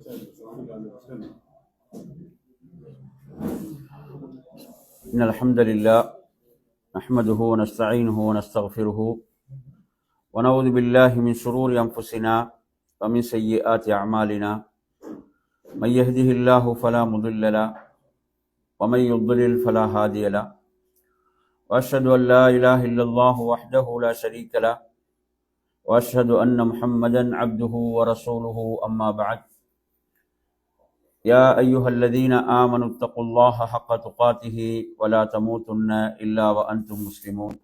إن الحمد لله نحمده ونستعينه ونستغفره ونعوذ بالله من شرور أنفسنا ومن سيئات أعمالنا من يهده الله فلا مضل له ومن يضلل فلا هادي له وأشهد أن لا إله إلا الله وحده لا شريك له وأشهد أن محمدا عبده ورسوله أما بعد يا أيها الذين آمنوا اتقوا الله حق تقاته ولا تموتن إلا وأنتم مسلمون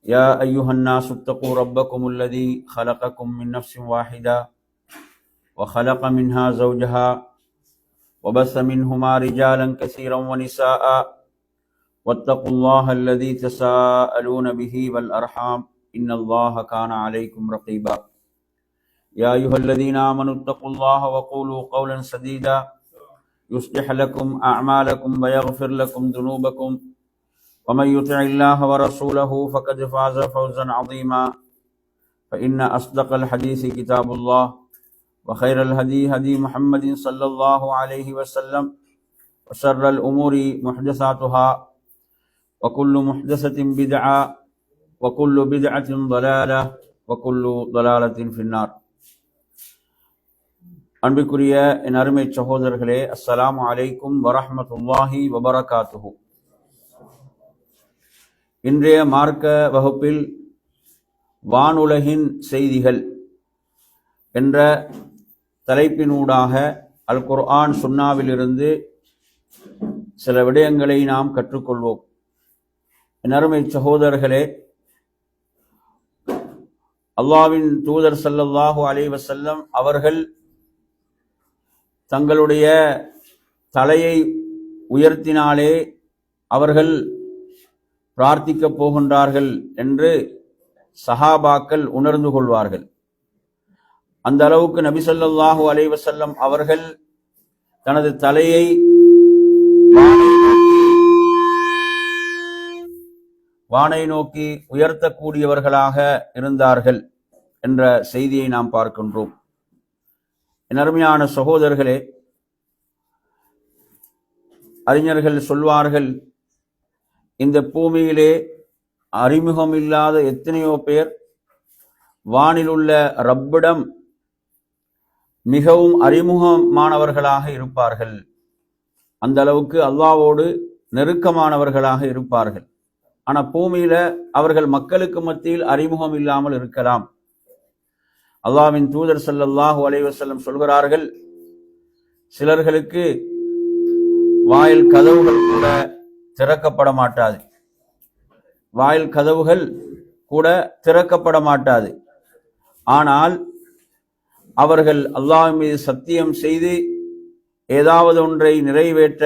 يا أيها الناس اتقوا ربكم الذي خلقكم من نفس واحدة وخلق منها زوجها وبث منهما رجالا كثيرا ونساء واتقوا الله الذي تساءلون به والأرحام إن الله كان عليكم رقيبا يا أيها الذين آمنوا اتقوا الله وقولوا قولا سديدا يصلح لكم أعمالكم ويغفر لكم ذنوبكم ومن يطع الله ورسوله فقد فاز فوزا عظيما فإن أصدق الحديث كتاب الله وخير الهدي هدي محمد صلى الله عليه وسلم وشر الأمور محدثاتها وكل محدثة بدعة وكل بدعة ضلالة وكل ضلالة في النار. அன்பிற்குரிய என் அருமை சகோதரர்களே, அஸ்ஸலாமு அலைக்கும் வரஹ்மத்துல்லாஹி வபரகாத்துஹு. இன்றைய மார்க்க வகுப்பில் வானுலகின் செய்திகள் என்ற தலைப்பினூடாக அல் குர்ஆன் சுன்னாவிலிருந்து சில விடயங்களை நாம் கற்றுக்கொள்வோம். என் அருமை சகோதரர்களே, அல்லாஹ்வின் தூதர் ஸல்லல்லாஹு அலைஹி வஸல்லம் அவர்கள் தங்களுடைய தலையை உயர்த்தினாலே அவர்கள் பிரார்த்திக்கப் போகின்றார்கள் என்று சஹாபாக்கள் உணர்ந்து கொள்வார்கள். அந்த அளவுக்கு நபி ஸல்லல்லாஹு அலைஹி வஸல்லம் அவர்கள் தனது தலையை வானை நோக்கி உயர்த்தக்கூடியவர்களாக இருந்தார்கள் என்ற செய்தியை நாம் பார்க்கின்றோம். என் அருமையான சகோதரர்களே, அறிஞர்கள் சொல்வார்கள், இந்த பூமியிலே அறிமுகமில்லாத எத்தனையோ பேர் வானிலுள்ள ரப்பிடம் மிகவும் அறிமுகமானவர்களாக இருப்பார்கள். அந்த அளவுக்கு அல்லாஹ்வோடு நெருக்கமானவர்களாக இருப்பார்கள். ஆனால் பூமியில அவர்கள் மக்களுக்கு மத்தியில் அறிமுகம் இல்லாமல் இருக்கலாம். அல்லாஹ்வின் தூதர் ஸல்லல்லாஹு அலைஹி வஸல்லம் சொல்கிறார்கள், சிலர்களுக்கு வாயில் கதவுகள் கூட திறக்கப்பட மாட்டாது. வாயில் கதவுகள் கூட திறக்கப்பட மாட்டாது. ஆனால் அவர்கள் அல்லாஹ் மீது சத்தியம் செய்து ஏதாவது ஒன்றை நிறைவேற்ற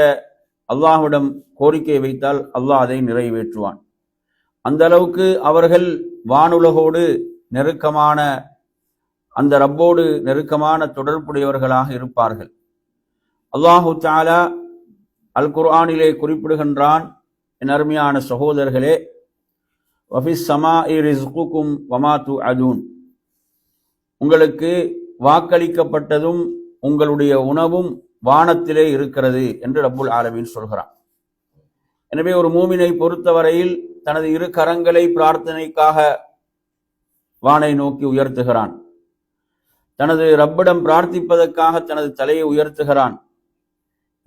அல்லாஹ்விடம் கோரிக்கை வைத்தால் அல்லாஹ் அதை நிறைவேற்றுவான். அந்த அளவுக்கு அவர்கள் வானுலகோடு நெருக்கமான, அந்த ரப்போடு நெருக்கமான தொடர்புடையவர்களாக இருப்பார்கள். அல்லாஹு தஆலா அல் குர்ஆனிலே குறிப்பிடுகின்றான், என் அருமையான சகோதரர்களே, வஃபிஸ் ஸமாஇ ரிஸ்குக்கும் வமா துஅதூன், உங்களுக்கு வாக்களிக்கப்பட்டதும் உங்களுடைய உணவும் வானத்திலே இருக்கிறது என்று ரப்புல் ஆலமீன் சொல்கிறான். எனவே ஒரு மூமினை பொறுத்தவரையில் தனது இரு கரங்களை பிரார்த்தனைக்காக வானை நோக்கி உயர்த்துகிறான். தனது ரப்பிடம் பிரார்த்திப்பதற்காக தனது தலையை உயர்த்துகிறான்.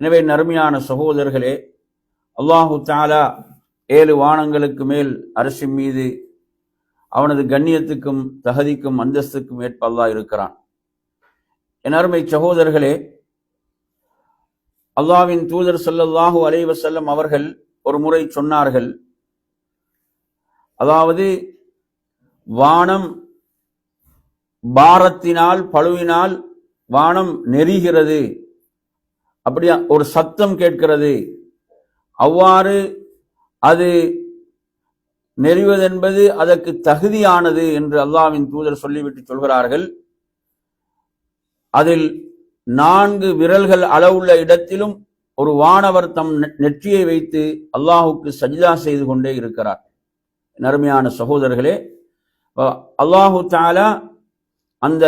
எனவே நறுமையான சகோதரர்களே, அல்லாஹு தஆலா 7 வானங்களுக்கு மேல் அர்ஷின் மீது அவனது கண்ணியத்துக்கும் தகுதிக்கும் அந்தஸ்துக்கும் ஏற்ப அல்லாஹ் இருக்கிறான். என் அருமை சகோதரர்களே, அல்லாஹ்வின் தூதர் ஸல்லல்லாஹு அலைஹி வஸல்லம் அவர்கள் ஒரு முறை சொன்னார்கள், அதாவது வானம் பாரத்தினால் பழுவினால் வானம் நெரிகிறது, அப்படியா ஒரு சத்தம் கேட்கிறது. அவ்வாறு அது நெறிவதென்பது அதற்கு தகுதியானது என்று அல்லாஹ்வின் தூதர் சொல்லிவிட்டு சொல்கிறார்கள். அதில் 4 விரல்கள் அளவுள்ள இடத்திலும் ஒரு வானவர் தம் நெற்றியை வைத்து அல்லாஹுக்கு சஜ்தா செய்து கொண்டே இருக்கிறார். நறுமையான சகோதரர்களே, அல்லாஹு தஆலா அந்த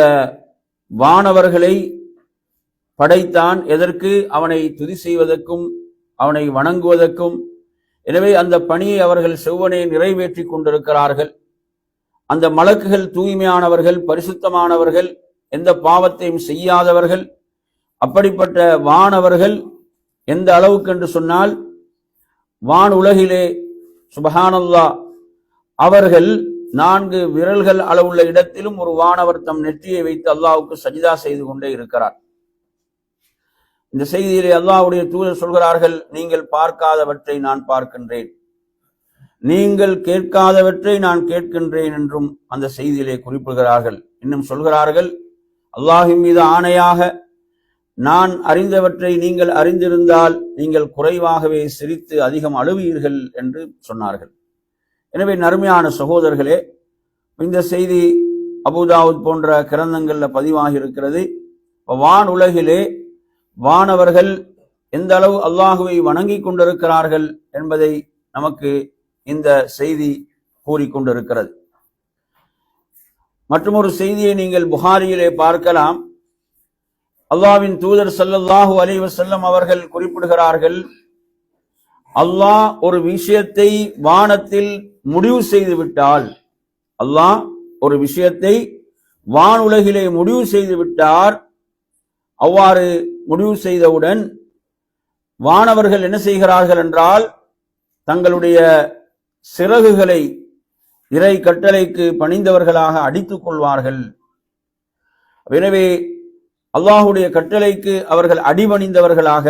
வானவர்களை படைத்தான் எதற்கு? அவனை துதி செய்வதற்கும் அவனை வணங்குவதற்கும். எனவே அந்த பணியை அவர்கள் செவ்வனே நிறைவேற்றி கொண்டிருக்கிறார்கள். அந்த மலக்குகள் தூய்மையானவர்கள், பரிசுத்தமானவர்கள், எந்த பாவத்தையும் செய்யாதவர்கள். அப்படிப்பட்ட வானவர்கள் எந்த அளவுக்கு என்று சொன்னால், வான் உலகிலே சுபஹானல்லாஹ் அவர்கள் 4 விரல்கள் அளவுள்ள இடத்திலும் ஒரு வானவர் தம் நெற்றியை வைத்து அல்லாஹ்வுக்கு சஜிதா செய்து கொண்டே இருக்கிறார். இந்த செய்தியிலே அல்லாஹ்வுடைய தூதர் சொல்கிறார்கள், நீங்கள் பார்க்காதவற்றை நான் பார்க்கின்றேன், நீங்கள் கேட்காதவற்றை நான் கேட்கின்றேன் என்றும் அந்த செய்தியிலே குறிப்பிடுகிறார்கள். இன்னும் சொல்கிறார்கள், அல்லாஹ்வின் மீது ஆணையாக நான் அறிந்தவற்றை நீங்கள் அறிந்திருந்தால் நீங்கள் குறைவாகவே சிரித்து அதிகம் அழுவீர்கள் என்று சொன்னார்கள். எனவே நறுமையான சகோதரர்களே, இந்த செய்தி அபூதாவுத் போன்ற கிரந்தங்கள்ல பதிவாகி இருக்கிறது. வான் உலகிலே வானவர்கள் எந்த அளவு அல்லாஹுவை வணங்கி கொண்டிருக்கிறார்கள் என்பதை நமக்கு இந்த செய்தி கூறிக்கொண்டிருக்கிறது. மற்றும் ஒரு செய்தியை நீங்கள் புகாரியிலே பார்க்கலாம். அல்லாஹ்வின் தூதர் ஸல்லல்லாஹு அலைஹி வஸல்லம் அவர்கள் குறிப்பிடுகிறார்கள், அல்லாஹ் ஒரு விஷயத்தை வானத்தில் முடிவு செய்து விட்டால், அல்லாஹ் ஒரு விஷயத்தை வானுலகிலே முடிவு செய்து விட்டார். அவ்வாறு முடிவு செய்தவுடன் வானவர்கள் என்ன செய்கிறார்கள் என்றால், தங்களுடைய சிறகுகளை இறை கட்டளைக்கு பணிந்தவர்களாக அடித்துக் கொள்வார்கள். எனவே அல்லாஹுடைய கட்டளைக்கு அவர்கள் அடிபணிந்தவர்களாக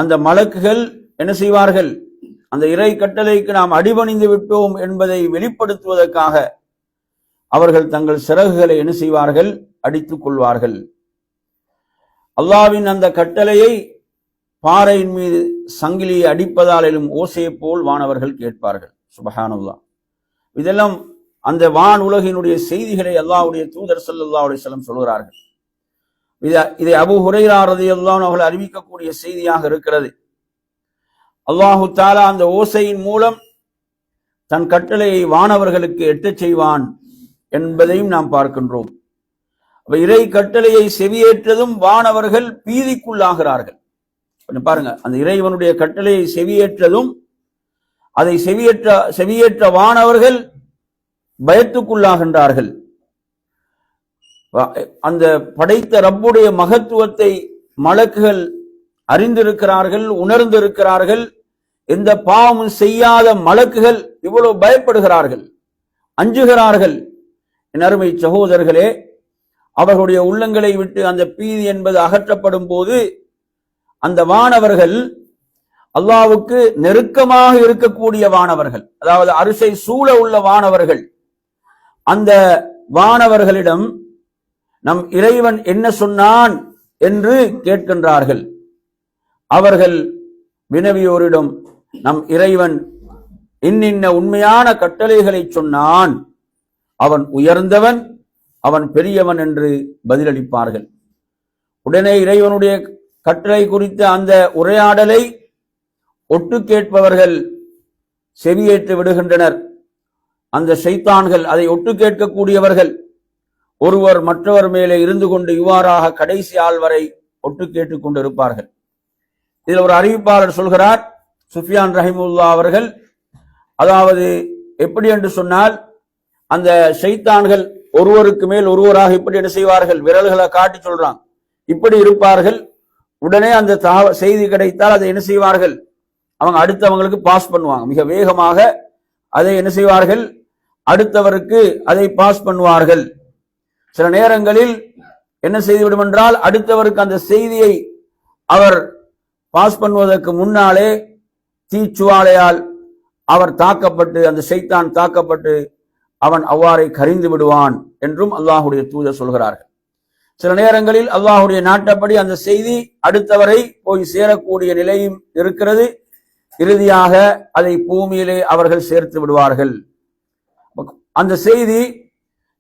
அந்த மலக்குகள் என்ன செய்வார்கள்? அந்த இறை கட்டளைக்கு நாம் அடிபணிந்து விட்டோம் என்பதை வெளிப்படுத்துவதற்காக அவர்கள் தங்கள் சிறகுகளை என்ன செய்வார்கள்? அடித்துக் கொள்வார்கள். அல்லாஹ்வின் அந்த கட்டளையை பாறையின் மீது சங்கிலியை அடிப்பதால் எழும் ஓசையை போல் வானவர்கள் கேட்பார்கள். சுபஹானல்லாஹ். இதெல்லாம் அந்த வான் உலகினுடைய செய்திகளை அல்லாஹ்வுடைய தூதர் ஸல்லல்லாஹு அலைஹி வஸல்லம் சொல்கிறார்கள். இதை அபூ ஹுரைரா ரலியல்லாஹு அன்ஹு அவர்கள் அறிவிக்கக்கூடிய செய்தியாக இருக்கிறது. அல்லாஹு தஆலா அந்த ஓசையின் மூலம் தன் கட்டளையை வானவர்களுக்கு எட்டச் செய்வான் என்பதையும் நாம் பார்க்கின்றோம். இறை கட்டளையை செவியேற்றதும் வானவர்கள் பீதிக்குள்ளாகிறார்கள். பாருங்க, அந்த இறைவனுடைய கட்டளையை செவியேற்றதும் அதை செவியேற்ற வானவர்கள் பயத்துக்குள்ளாகின்றார்கள். அந்த படைத்த ரப்புடைய மகத்துவத்தை மலக்குகள் அறிந்திருக்கிறார்கள், உணர்ந்திருக்கிறார்கள். எந்த பாவமும் செய்யாத மலக்குகள் இவ்வளவு பயப்படுகிறார்கள், அஞ்சுகிறார்கள். என் அருமை சகோதரர்களே, அவர்களுடைய உள்ளங்களை விட்டு அந்த பீதி என்பது அகற்றப்படும் போது அந்த வானவர்கள் அல்லாஹ்வுக்கு நெருக்கமாக இருக்கக்கூடிய வானவர்கள், அதாவது அரிசை சூழ உள்ள வானவர்கள், அந்த வானவர்களிடம் நம் இறைவன் என்ன சொன்னான் என்று கேட்கின்றார்கள். அவர்கள் வினவியோரிடம் நம் இறைவன் இன்னின்ன உண்மையான கட்டளைகளை சொன்னான், அவன் உயர்ந்தவன், அவன் பெரியவன் என்று பதிலளிப்பார்கள். உடனே இறைவனுடைய கட்டளை குறித்த அந்த உரையாடலை ஒட்டு கேட்பவர்கள் செவியேற்று விடுகின்றனர். அந்த ஷைத்தான்கள், அதை ஒட்டு கேட்கக்கூடியவர்கள் ஒருவர் மற்றவர் மேலே இருந்து கொண்டு இவ்வாறாக கடைசி ஆள் வரை ஒட்டு கேட்டுக் கொண்டிருப்பார்கள். இதில் ஒரு அறிவிப்பாளர் சொல்கிறார், சுஃபியான் ரஹிமுல்லா அவர்கள், அதாவது எப்படி என்று சொன்னால், அந்த ஷைத்தான்கள் ஒருவருக்கு மேல் ஒருவராக இப்படி என்ன செய்வார்கள்? விரல்களை காட்டி சொல்றாங்க, இப்படி இருப்பார்கள். உடனே அந்த செய்தி கிடைத்தால் அதை என்ன செய்வார்கள்? அவங்க அடுத்தவங்களுக்கு பாஸ் பண்ணுவாங்க. மிக வேகமாக அதை என்ன செய்வார்கள்? அடுத்தவருக்கு அதை பாஸ் பண்ணுவார்கள். சில நேரங்களில் என்ன செய்துவிடும் என்றால், அடுத்தவருக்கு அந்த செய்தியை அவர் பாஸ் பண்ணுவதற்கு முன்னாலே தீச்சுவாலையால் அவர் தாக்கப்பட்டு, அந்த ஷைத்தான் தாக்கப்பட்டு அவன் அவ்வாறே கரிந்து விடுவான் என்றும் அல்லாஹுடைய தூதர் சொல்கிறார்கள். சில நேரங்களில் அல்லாஹுடைய நாட்டப்படி அந்த செய்தி அடுத்தவரை போய் சேரக்கூடிய நிலையும் இருக்கிறது. இறுதியாக அதை பூமியிலே அவர்கள் சேர்த்து விடுவார்கள். அந்த செய்தி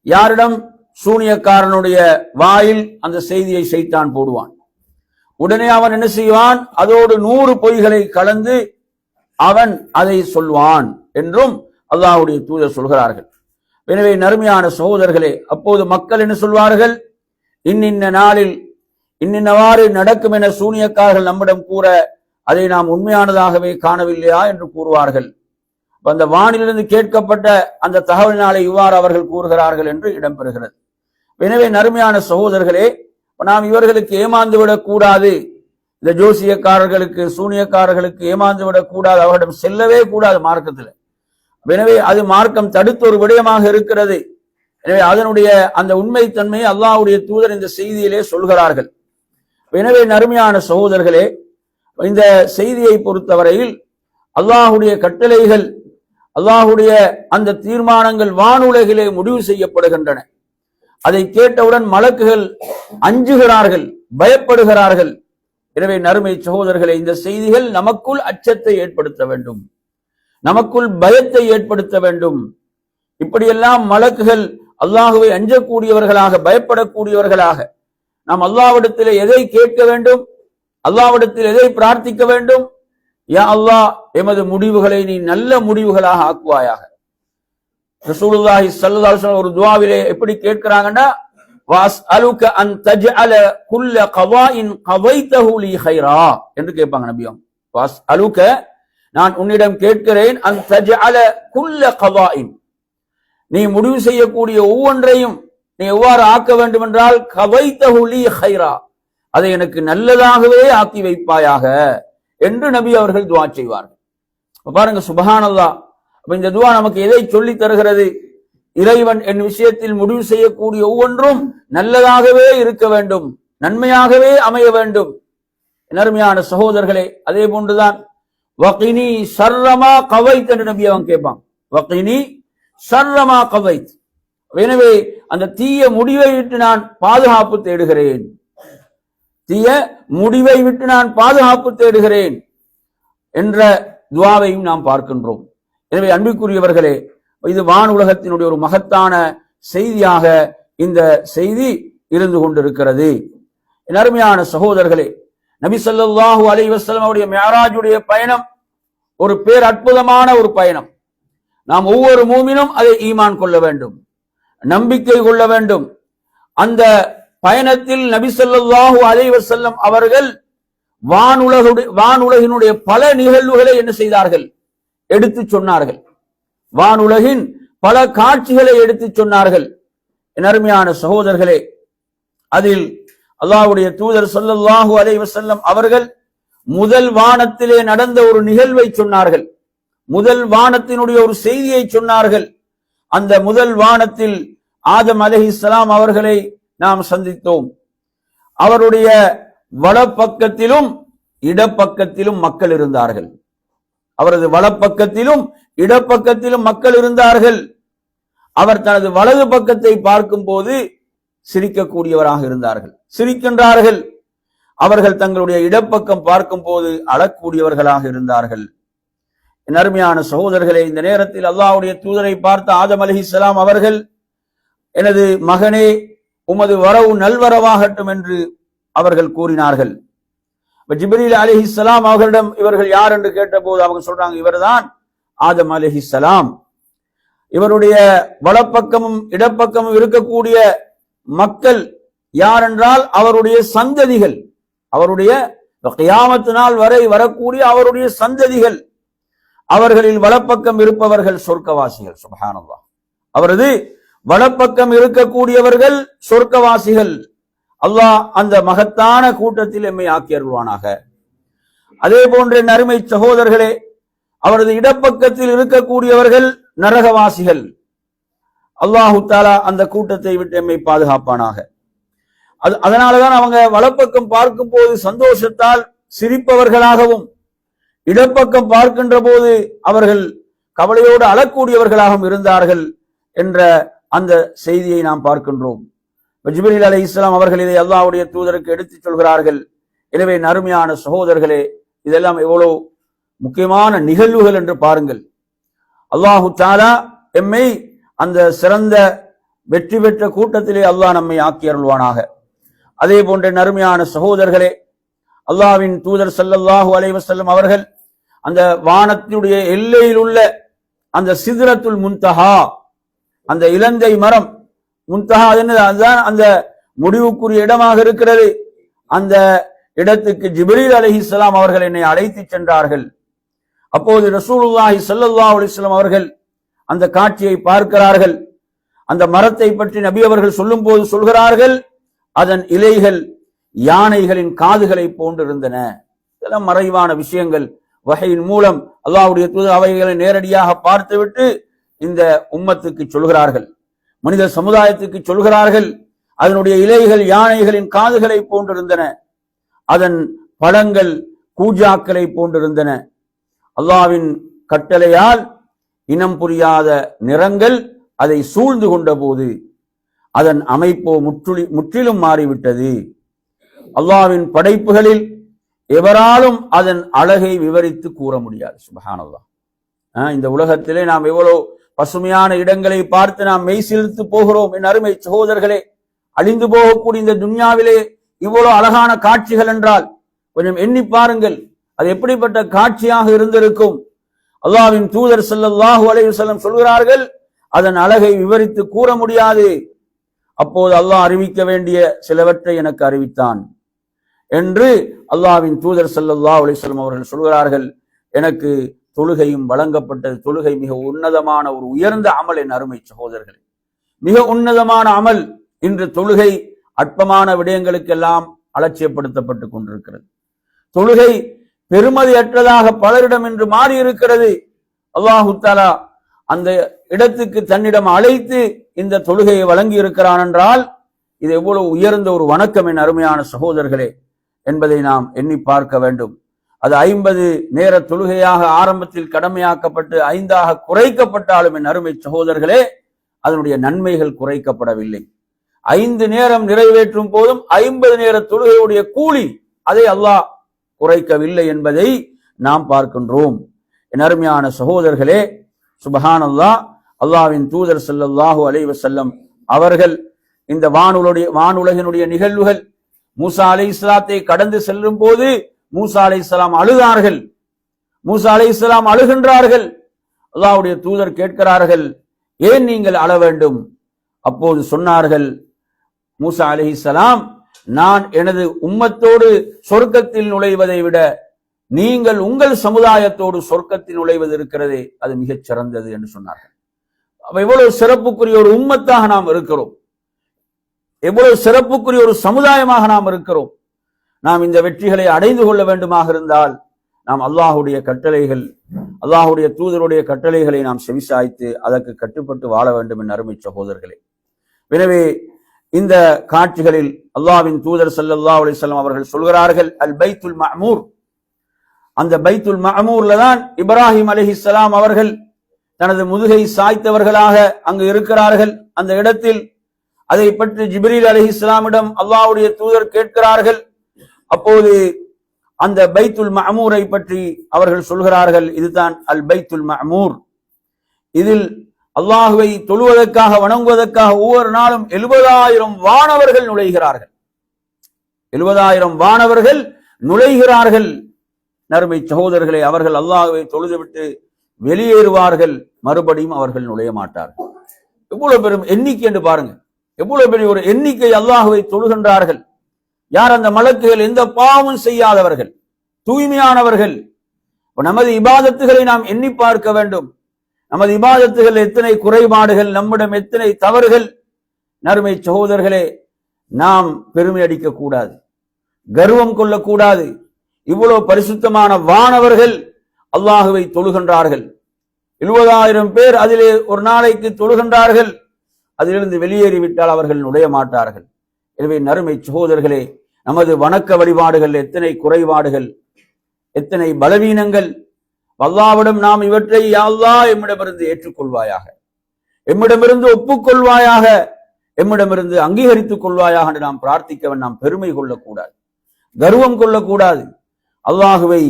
யாரிடம்? சூனியக்காரனுடைய வாயில் அந்த செய்தியை ஷைத்தான் போடுவான். உடனே அவன் என்ன செய்வான்? அதோடு 100 பொய்களை கலந்து அவன் அதை சொல்வான் என்றும் அல்லாஹ்வுடைய தூதர் சொல்கிறார்கள். எனவே நறுமையான சகோதரர்களே, அப்போது மக்கள் என்ன சொல்வார்கள்? இன்னின்ன நாளில் இன்னின்னவாறு நடக்கும் என சூனியக்காரர்கள் நம்மிடம் கூற அதை நாம் உண்மையானதாகவே காணவில்லையா என்று கூறுவார்கள். அந்த வானிலிருந்து கேட்கப்பட்ட அந்த தகவலினாலே இவ்வாறு அவர்கள் கூறுகிறார்கள் என்று இடம்பெறுகிறது. எனவே நறுமையான சகோதரர்களே, நாம் இவர்களுக்கு ஏமாந்து விடக் கூடாது. இந்த ஜோசியக்காரர்களுக்கு சூனியக்காரர்களுக்கு ஏமாந்து விடக் கூடாது, அவர்களிடம் செல்லவே கூடாது மார்க்கத்தில். எனவே அது மார்க்கம் தடுத்த ஒரு விடயமாக இருக்கிறது. எனவே அதனுடைய அந்த உண்மைத்தன்மையை அல்லாஹ்வுடைய தூதர் இந்த செய்தியிலே சொல்கிறார்கள். எனவே நறுமையான சகோதரர்களே, இந்த செய்தியை பொறுத்தவரையில் அல்லாஹ்வுடைய கட்டளைகள், அல்லாஹ்வுடைய அந்த தீர்மானங்கள் வானுலகிலே முடிவு செய்யப்படுகின்றன. அதை கேட்டவுடன் மலக்குகள் அஞ்சுகிறார்கள், பயப்படுகிறார்கள். எனவே நறுமை சகோதரர்களே, இந்த செய்திகள் நமக்குள் அச்சத்தை ஏற்படுத்த வேண்டும், நமக்குள் பயத்தை ஏற்படுத்த வேண்டும். இப்படியெல்லாம் மலக்குகள் அல்லாஹுவை அஞ்சக்கூடியவர்களாக, பயப்படக்கூடியவர்களாக நாம் அல்லாஹ்விடத்தில் எதை கேட்க வேண்டும், அல்லாஹ்விடத்தில் எதை பிரார்த்திக்க வேண்டும்? யா அல்லாஹ், எமது முடிவுகளை நீ நல்ல முடிவுகளாக ஆக்குவாயாக. ரசூலுல்லாஹி ஸல்லல்லாஹு அலைஹி வஸல்லம் ஒரு துஆவிலே எப்படி கேட்கிறாங்கன்னா, வஸ்அலுக அன் தஜ்அல குல்ல கவாஇன் கவைதஹு லீ கைரா என்று கேட்பாங்க நபியம். வஸ்அலுக, நான் உன்னிடம் கேட்கிறேன், அன் தஜ்அல குல்ல கவாஇன், நீ முடிவு செய்யக்கூடிய ஒவ்வொன்றையும் நீ எவ்வாறு ஆக்க வேண்டும் என்றால், கவைதஹு லீ கைரா, அதை எனக்கு நல்லதாகவே ஆக்கி வைப்பாயாக என்று நபி அவர்கள் துஆ செய்வார்கள். பாருங்க, சுப்ஹானல்லாஹ். இந்த துஆ நமக்கு எதை சொல்லி தருகிறது? இறைவன் என் விஷயத்தில் முடிவு செய்யக்கூடிய ஒவ்வொன்றும் நல்லதாகவே இருக்க வேண்டும், நன்மையாகவே அமைய வேண்டும். நறுமையான சகோதரர்களே, அதே போன்றுதான் வகினி ஷர்ரமா கவைத் என்று நபி அவங்க கேட்பாங்க. வகினி ஷர்ரமா கவைத், எனவே அந்த தீய முடிவை விட்டு நான் பாதுகாப்பு தேடுகிறேன், தீய முடிவை விட்டு நான் பாதுகாப்பு தேடுகிறேன் என்ற துஆவையும் நாம் பார்க்கின்றோம். எனவே அன்பிற்குரியவர்களே, இது வான் உலகத்தினுடைய ஒரு மகத்தான செய்தியாக இந்த செய்தி இருந்து கொண்டிருக்கிறது. என் அருமையான சகோதரர்களே, நபி ஸல்லல்லாஹு அலைஹி வஸல்லம் அவருடைய மிஅராஜுடைய பயணம் ஒரு பேர் அற்புதமான ஒரு பயணம். நாம் ஒவ்வொரு மூமினும் அதை ஈமான் கொள்ள வேண்டும், நம்பிக்கை கொள்ள வேண்டும். அந்த பயணத்தில் நபி ஸல்லல்லாஹு அலைஹி வஸல்லம் அவர்கள் வானுலகினுடைய பல நிகழ்வுகளை என்ன செய்தார்கள்? எடுத்து சொன்னார்கள். வானுலகின் பல காட்சிகளை எடுத்து சொன்னார்கள். என் அருமையான சகோதரர்களே, அதில் அல்லாஹ்வுடைய தூதர் ஸல்லல்லாஹு அலைஹி வஸல்லம் அவர்கள் முதல் வானத்திலே நடந்த ஒரு நிகழ்வை சொன்னார்கள், முதல் வானத்தினுடைய ஒரு செய்தியை சொன்னார்கள். அந்த முதல் வானத்தில் ஆதம் அலைஹிஸ்ஸலாம் அவர்களை நாம் சந்தித்தோம். அவருடைய வலப்பக்கத்திலும் இடப்பக்கத்திலும் மக்கள் இருந்தார்கள். அவரது வலப்பக்கத்திலும் இடப்பக்கத்திலும் மக்கள் இருந்தார்கள். அவர் தனது வலது பக்கத்தை பார்க்கும் போது சிரிக்கக்கூடியவராக இருந்தார்கள், சிரிக்கின்றார்கள். அவர்கள் தங்களுடைய இடப்பக்கம் பார்க்கும் போது அழக்கூடியவர்களாக இருந்தார்கள். என் அருமையான சகோதரர்களே, இந்த நேரத்தில் அல்லாஹ்வுடைய தூதரை பார்த்த ஆதம் அலைஹிஸ்ஸலாம் அவர்கள், எனது மகனே, உமது வரவு நல்வரவாகட்டும் என்று அவர்கள் கூறினார்கள். ஜிப்ரீல் அலைஹிஸ்ஸலாம் அவர்களிடம் இவர்கள் யார் என்று கேட்டபோது அவங்க சொல்றாங்க, இவர்தான் ஆதம் அலைஹிஸ்ஸலாம். இவருடைய வலப்பக்கமும் இடப்பக்கமும் இருக்கக்கூடிய மக்கள் யார் என்றால் அவருடைய சந்ததிகள், அவருடைய கியாமத் நாள் வரை வரக்கூடிய அவருடைய சந்ததிகள். அவர்களில் வலப்பக்கம் இருப்பவர்கள் சொர்க்கவாசிகள். சுப்ஹானல்லாஹ், அவரது வலப்பக்கம் இருக்கக்கூடியவர்கள் சொர்க்கவாசிகள். அல்லாஹ் அந்த மகத்தான கூட்டத்தில் எம்மை ஆக்கி அருள்வானாக. அதே போன்ற நறுமை சகோதரர்களே, அவரது இடப்பக்கத்தில் இருக்கக்கூடியவர்கள் நரகவாசிகள். அல்லாஹு தஆலா அந்த கூட்டத்தை விட்டு எம்மை பாதுகாப்பானாக. அதனாலதான் அவங்க வலப்பக்கம் பார்க்கும் போது சந்தோஷத்தால் சிரிப்பவர்களாகவும், இடப்பக்கம் பார்க்கின்ற போது அவர்கள் கவலையோடு அழக்கூடியவர்களாகவும் இருந்தார்கள் என்ற அந்த செய்தியை நாம் பார்க்கின்றோம். ஜிப்ரீல் அலைஹிஸ்ஸலாம் அவர்கள் இதை அல்லாஹ்வுடைய தூதருக்கு எடுத்துச் சொல்கிறார்கள். எனவே நறுமையான சகோதரர்களே, இதெல்லாம் எவ்வளவு முக்கியமான நிகழ்வுகள் என்று பாருங்கள். அல்லாஹு தஆலா எம்மை அந்த சிறந்த வெற்றி பெற்ற கூட்டத்திலே அல்லாஹ் நம்மை ஆக்கி அருள்வானாக. அதே போன்ற நறுமையான சகோதரர்களே, அல்லாஹ்வின் தூதர் ஸல்லல்லாஹு அலைஹி வஸல்லம் அவர்கள் அந்த வானத்தினுடைய எல்லையில் உள்ள அந்த சித்ரத்துல் முன்தஹா, அந்த இலந்தை மரம், முன்தஹா அதுதான் அந்த முடிவுக்குரிய இடமாக இருக்கிறது. அந்த இடத்துக்கு ஜிப்ரீல் அலைஹிஸ்ஸலாம் அவர்கள் என்னை அழைத்து சென்றார்கள். அப்போது ரசூலுல்லாஹி ஸல்லல்லாஹு அலைஹி வஸல்லம் அவர்கள் அந்த காட்சியை பார்க்கிறார்கள். அந்த மரத்தை பற்றி நபி அவர்கள் சொல்லும் போது சொல்கிறார்கள், அதன் இலைகள் யானைகளின் காதுகளை போன்றிருந்தன. இதெல்லாம் மறைவான விஷயங்கள். வஹையின் மூலம் அல்லாஹ்வுடைய தூதர் அவைகளை நேரடியாக பார்த்துவிட்டு இந்த உம்மத்துக்கு சொல்கிறார்கள், மனித சமுதாயத்துக்கு சொல்கிறார்கள். அதனுடைய இலைகள் யானைகளின் காதுகளை போன்றிருந்தன, அதன் பழங்கள் கூஜாக்களை போன்றிருந்தன. அல்லாஹ்வின் கட்டளையால் இனம் புரியாத நிறங்கள் அதை சூழ்ந்து கொண்ட போது அதன் அமைப்போ முற்றிலும் மாறிவிட்டது. அல்லாஹ்வின் படைப்புகளில் எவராலும் அதன் அழகை விவரித்து கூற முடியாது. சுப்ஹானல்லாஹ். இந்த உலகத்திலே நாம் எவ்வளவு பசுமையான இடங்களை பார்த்து நாம் மெய்சிலிர்த்து போகிறோம். என் அருமை சகோதரர்களே, அழிந்து போகக்கூடிய இந்த துன்யாவிலே இவ்வளவு அழகான காட்சிகள் என்றால் கொஞ்சம் எண்ணி பாருங்கள், அது எப்படிப்பட்ட காட்சியாக இருந்திருக்கும். அல்லாஹ்வின் தூதர் ஸல்லல்லாஹு அலைஹி வஸல்லம் சொல்கிறார்கள், அதன் அழகை விவரித்து கூற முடியாது. அப்போது அல்லாஹ் அறிவிக்க வேண்டிய சிலவற்றை எனக்கு அறிவித்தான் என்று அல்லாஹ்வின் தூதர் ஸல்லல்லாஹு அலைஹி வஸல்லம் அவர்கள் சொல்கிறார்கள். எனக்கு தொழுகையும் வழங்கப்பட்டது. தொழுகை மிக உன்னதமான ஒரு உயர்ந்த அமல். என் அருமை சகோதரர்களே, மிக உன்னதமான அமல். இன்று தொழுகை அற்பமான விடயங்களுக்கெல்லாம் அலட்சியப்படுத்தப்பட்டு கொண்டிருக்கிறது. தொழுகை பெருமதியற்றதாக பலரிடம் இன்று மாறி இருக்கிறது. அல்லாஹு தஆலா அந்த இடத்துக்கு தன்னிடம் அழைத்து இந்த தொழுகையை வழங்கி இருக்கிறான் என்றால் இது எவ்வளவு உயர்ந்த ஒரு வணக்கம் என் அருமையான சகோதரர்களே என்பதை நாம் எண்ணி பார்க்க வேண்டும். அது 50 நேர தொழுகையாக ஆரம்பத்தில் கடமையாக்கப்பட்டு 5ஆக குறைக்கப்பட்டாலும் என் அருமை சகோதரர்களே, அதனுடைய நன்மைகள் குறைக்கப்படவில்லை. 5 நேரம் நிறைவேற்றும் போதும் 50 நேர தொழுகையுடைய கூலி அதை அல்லாஹ் குறைக்கவில்லை என்பதை நாம் பார்க்கின்றோம். என் அருமையான சகோதரர்களே, சுப்ஹானல்லாஹ், அல்லாஹ்வின் தூதர் ஸல்லல்லாஹு அலைஹி வஸல்லம் அவர்கள் இந்த வானுலகினுடைய நிகழ்வுகள் மூசா அலைஹிஸ்ஸலாத்தை கடந்து செல்லும் போது மூசா அலைஹிஸ்ஸலாம் அழுதார்கள். மூசா அலைஹிஸ்ஸலாம் அழுகின்றார்கள். அல்லாஹ்வுடைய தூதர் கேட்கிறார்கள், ஏன் நீங்கள் அழ வேண்டும்? அப்போது சொன்னார்கள் மூசா அலைஹிஸ்ஸலாம், நான் எனது உம்மத்தோடு சொர்க்கத்தில் நுழைவதை விட நீங்கள் உங்கள் சமுதாயத்தோடு சொர்க்கத்தில் நுழைவது இருக்கிறதே, அது மிகச் சிறந்தது என்று சொன்னார்கள். எவ்வளவு சிறப்புக்குரிய ஒரு உம்மத்தாக நாம் இருக்கிறோம், எவ்வளவு சிறப்புக்குரிய ஒரு சமுதாயமாக நாம் இருக்கிறோம். நாம் இந்த வெற்றிகளை அடைந்து கொள்ள வேண்டுமாக இருந்தால் நாம் அல்லாஹுடைய கட்டளைகள், அல்லாஹுடைய தூதருடைய கட்டளைகளை நாம் செவிசாய்த்து அதற்கு கட்டுப்பட்டு வாழ வேண்டும் என் அருமை சகோதரர்களே. எனவே இந்த காட்சிகளில் அல்லாஹ்வின் தூதர் ஸல்லல்லாஹு அலைஹி வஸல்லம் அவர்கள் சொல்கிறார்கள், அல் பைத்துல் மஅமூர். அந்த பைத்துல் மஅமூர்ல தான் இப்ராஹிம் அலைஹிஸ்ஸலாம் அவர்கள் தனது முதுகை சாய்த்தவர்களாக அங்கு இருக்கிறார்கள். அந்த இடத்தில் அதை பற்றி ஜிப்ரீல் அலைஹிஸ்ஸலாமிடம் அல்லாஹ்வுடைய தூதர் கேட்கிறார்கள். அப்போது அந்த பைத்துல் மஅமூரை பற்றி அவர்கள் சொல்கிறார்கள், இதுதான் அல் பைத்துல் மஅமூர். இதில் அல்லாஹுவை தொழுவதற்காக வணங்குவதற்காக ஒவ்வொரு நாளும் 70,000 வானவர்கள் நுழைகிறார்கள். 70,000 வானவர்கள் நுழைகிறார்கள். நறுமை சகோதரர்களே, அவர்கள் அல்லாஹுவை தொழுதுவிட்டு வெளியேறுவார்கள், மறுபடியும் அவர்கள் நுழைய மாட்டார்கள். எவ்வளவு பெரும் எண்ணிக்கை என்று பாருங்க, எவ்வளவு பெரிய ஒரு எண்ணிக்கை அல்லாஹுவை தொழுகின்றார்கள். யார் அந்த மலக்குகள்? எந்த பாவமும் செய்யாதவர்கள், தூய்மையானவர்கள். நமது இபாதத்துகளை நாம் எண்ணி பார்க்க வேண்டும். நமது இபாதத்துகள் எத்தனை குறைபாடுகள், நம்மிடம் எத்தனை தவறுகள். நறுமை சகோதரர்களே, நாம் பெருமை அடிக்க கூடாது, கர்வம் கொள்ளக்கூடாது. இவ்வளவு பரிசுத்தமான வானவர்கள் அல்லாஹுவை தொழுகின்றார்கள். 70,000 பேர் அதிலே ஒரு நாளைக்கு தொழுகின்றார்கள். அதிலிருந்து வெளியேறிவிட்டால் அவர்கள் நுழைய மாட்டார்கள். எனவே நறுமை சகோதரர்களே, நமது வணக்க வழிபாடுகள் எத்தனை குறைபாடுகள், எத்தனை பலவீனங்கள். அல்லாஹ்விடம் நாம் இவற்றை யா அல்லாஹ் எம்மிடமிருந்து ஏற்றுக்கொள்வாயாக, எம்மிடமிருந்து ஒப்புக்கொள்வாயாக, எம்மிடமிருந்து அங்கீகரித்துக் கொள்வாயாக என்று நாம் பிரார்த்திக்க. நாம் பெருமை கொள்ளக்கூடாது, கர்வம் கொள்ளக்கூடாது. அல்லாஹுவை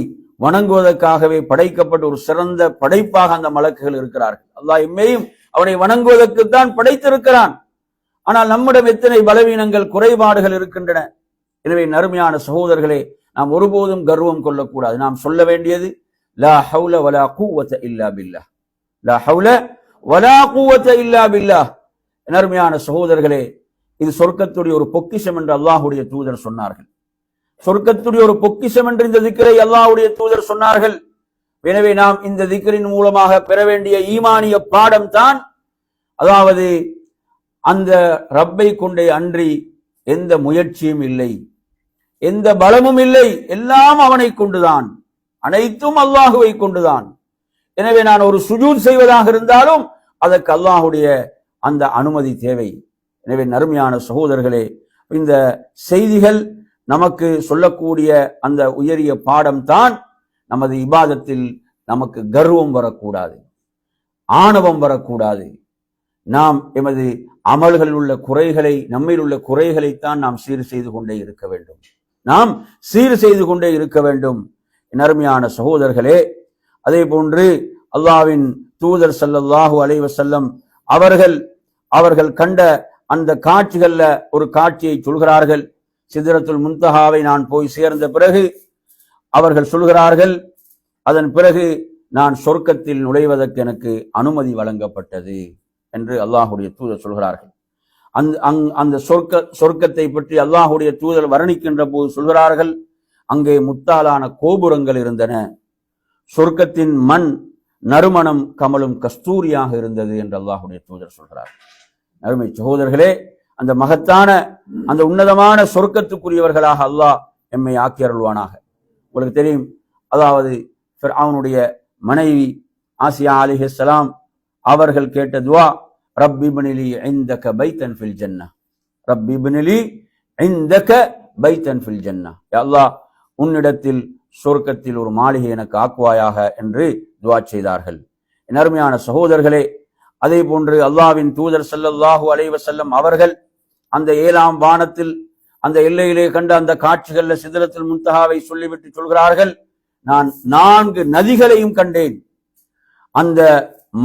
வணங்குவதற்காகவே படைக்கப்பட்ட ஒரு சிறந்த படைப்பாக அந்த மலக்குகள் இருக்கிறார்கள். அல்லாஹ் எம்மையும் அவனை வணங்குவதற்குத்தான் படைத்திருக்கிறான். ஆனால் நம்மிடம் எத்தனை பலவீனங்கள், குறைபாடுகள் இருக்கின்றன. எனவே நறுமையான சகோதரர்களே, நாம் ஒருபோதும் கர்வம் கொள்ளக்கூடாது. நாம் சொல்ல வேண்டியது லா ஹவுல வலா குவத இல்லா பில்லாஹ், லா ஹவுல வலா குவத இல்லா பில்லாஹ். நறுமையான சகோதரர்களே, இது சொர்க்கத்துடைய ஒரு பொக்கிஷம் என்று அல்லாஹுடைய தூதர் சொன்னார்கள். சொர்க்கத்துடைய ஒரு பொக்கிஷம் என்று இந்த திக்ரை அல்லாஹ்வுடைய தூதர் சொன்னார்கள். எனவே நாம் இந்த திக்ரின் மூலமாக பெற வேண்டிய ஈமானிய பாடம் தான், அதாவது அந்த ரப்பை கொண்டே அன்றி எந்த முயற்சியும் இல்லை, எந்த பலமும் இல்லை, எல்லாம் அவனை கொண்டுதான், அனைத்தும் அல்லாஹுவை கொண்டுதான். எனவே நான் ஒரு சுஜூத் செய்வதாக இருந்தாலும் அதற்கு அல்லாஹுடைய அந்த அனுமதி தேவை. எனவே நறுமையான சகோதரர்களே, இந்த செய்திகள் நமக்கு சொல்லக்கூடிய அந்த உயரிய பாடம் தான், நமது இபாதத்தில் நமக்கு கர்வம் வரக்கூடாது, ஆணவம் வரக்கூடாது. நாம் எமது அமல்களில் உள்ள குறைகளை, நம்மில் உள்ள குறைகளைத்தான் நாம் சீர் செய்து கொண்டே இருக்க வேண்டும், நாம் சீர் செய்து கொண்டே இருக்க வேண்டும். நறுமையான சகோதரர்களே, அதே போன்று அல்லாஹ்வின் தூதர் ஸல்லல்லாஹு அலைஹி வஸல்லம் அவர்கள் கண்ட அந்த காட்சிகள்ல ஒரு காட்சியை சொல்கிறார்கள். சிதறத்துல் முன்தஹாவை நான் போய் சேர்ந்த பிறகு அவர்கள் சொல்கிறார்கள், அதன் பிறகு நான் சொர்க்கத்தில் நுழைவதற்கு எனக்கு அனுமதி வழங்கப்பட்டது என்று அல்லாஹுடைய தூதர் சொல்கிறார்கள். அந்த சொர்க்கத்தை பற்றி அல்லாஹுடைய தூதர் வர்ணிக்கின்ற போது சொல்கிறார்கள், அங்கே முத்தாலான கோபுரங்கள் இருந்தன, சொர்க்கத்தின் மண் நறுமணம் கமலும் கஸ்தூரியாக இருந்தது என்று அல்லாஹுடைய தூதர் சொல்கிறார். அருமை சகோதரர்களே, அந்த மகத்தான அந்த உன்னதமான சொர்க்கத்துக்குரியவர்களாக அல்லாஹ் எம்மை ஆக்கி அருள்வானாக. உங்களுக்கு தெரியும், அதாவது ஃபிர்அவுனுடைய மனைவி ஆசியா அலைஹிஸ்ஸலாம் அவர்கள் கேட்ட துவா, ரப்பி இப்னிலி இந்தக பைத்தன் ஃபில் ஜன்னah, ரப்பி இப்னிலி இந்தக பைத்தன் ஃபில் ஜன்னah, யா அல்லாஹ் உன்னிடத்தில் சொர்க்கத்தில் ஒரு மாளிகை எனக்கு ஆக்குவாயாக என்று துவா செய்தார்கள். என் அருமையான சகோதரர்களே, அதே போன்று அல்லாஹ்வின் தூதர் ஸல்லல்லாஹு அலைஹி வஸல்லம் அவர்கள் அந்த 7ஆம் வானத்தில் அந்த எல்லையிலே கண்ட அந்த காட்சிகள்ல சிதறத்துல் முன்தஹாவை சொல்லிவிட்டு சொல்கிறார்கள், நான் 4 நதிகளையும் கண்டேன். அந்த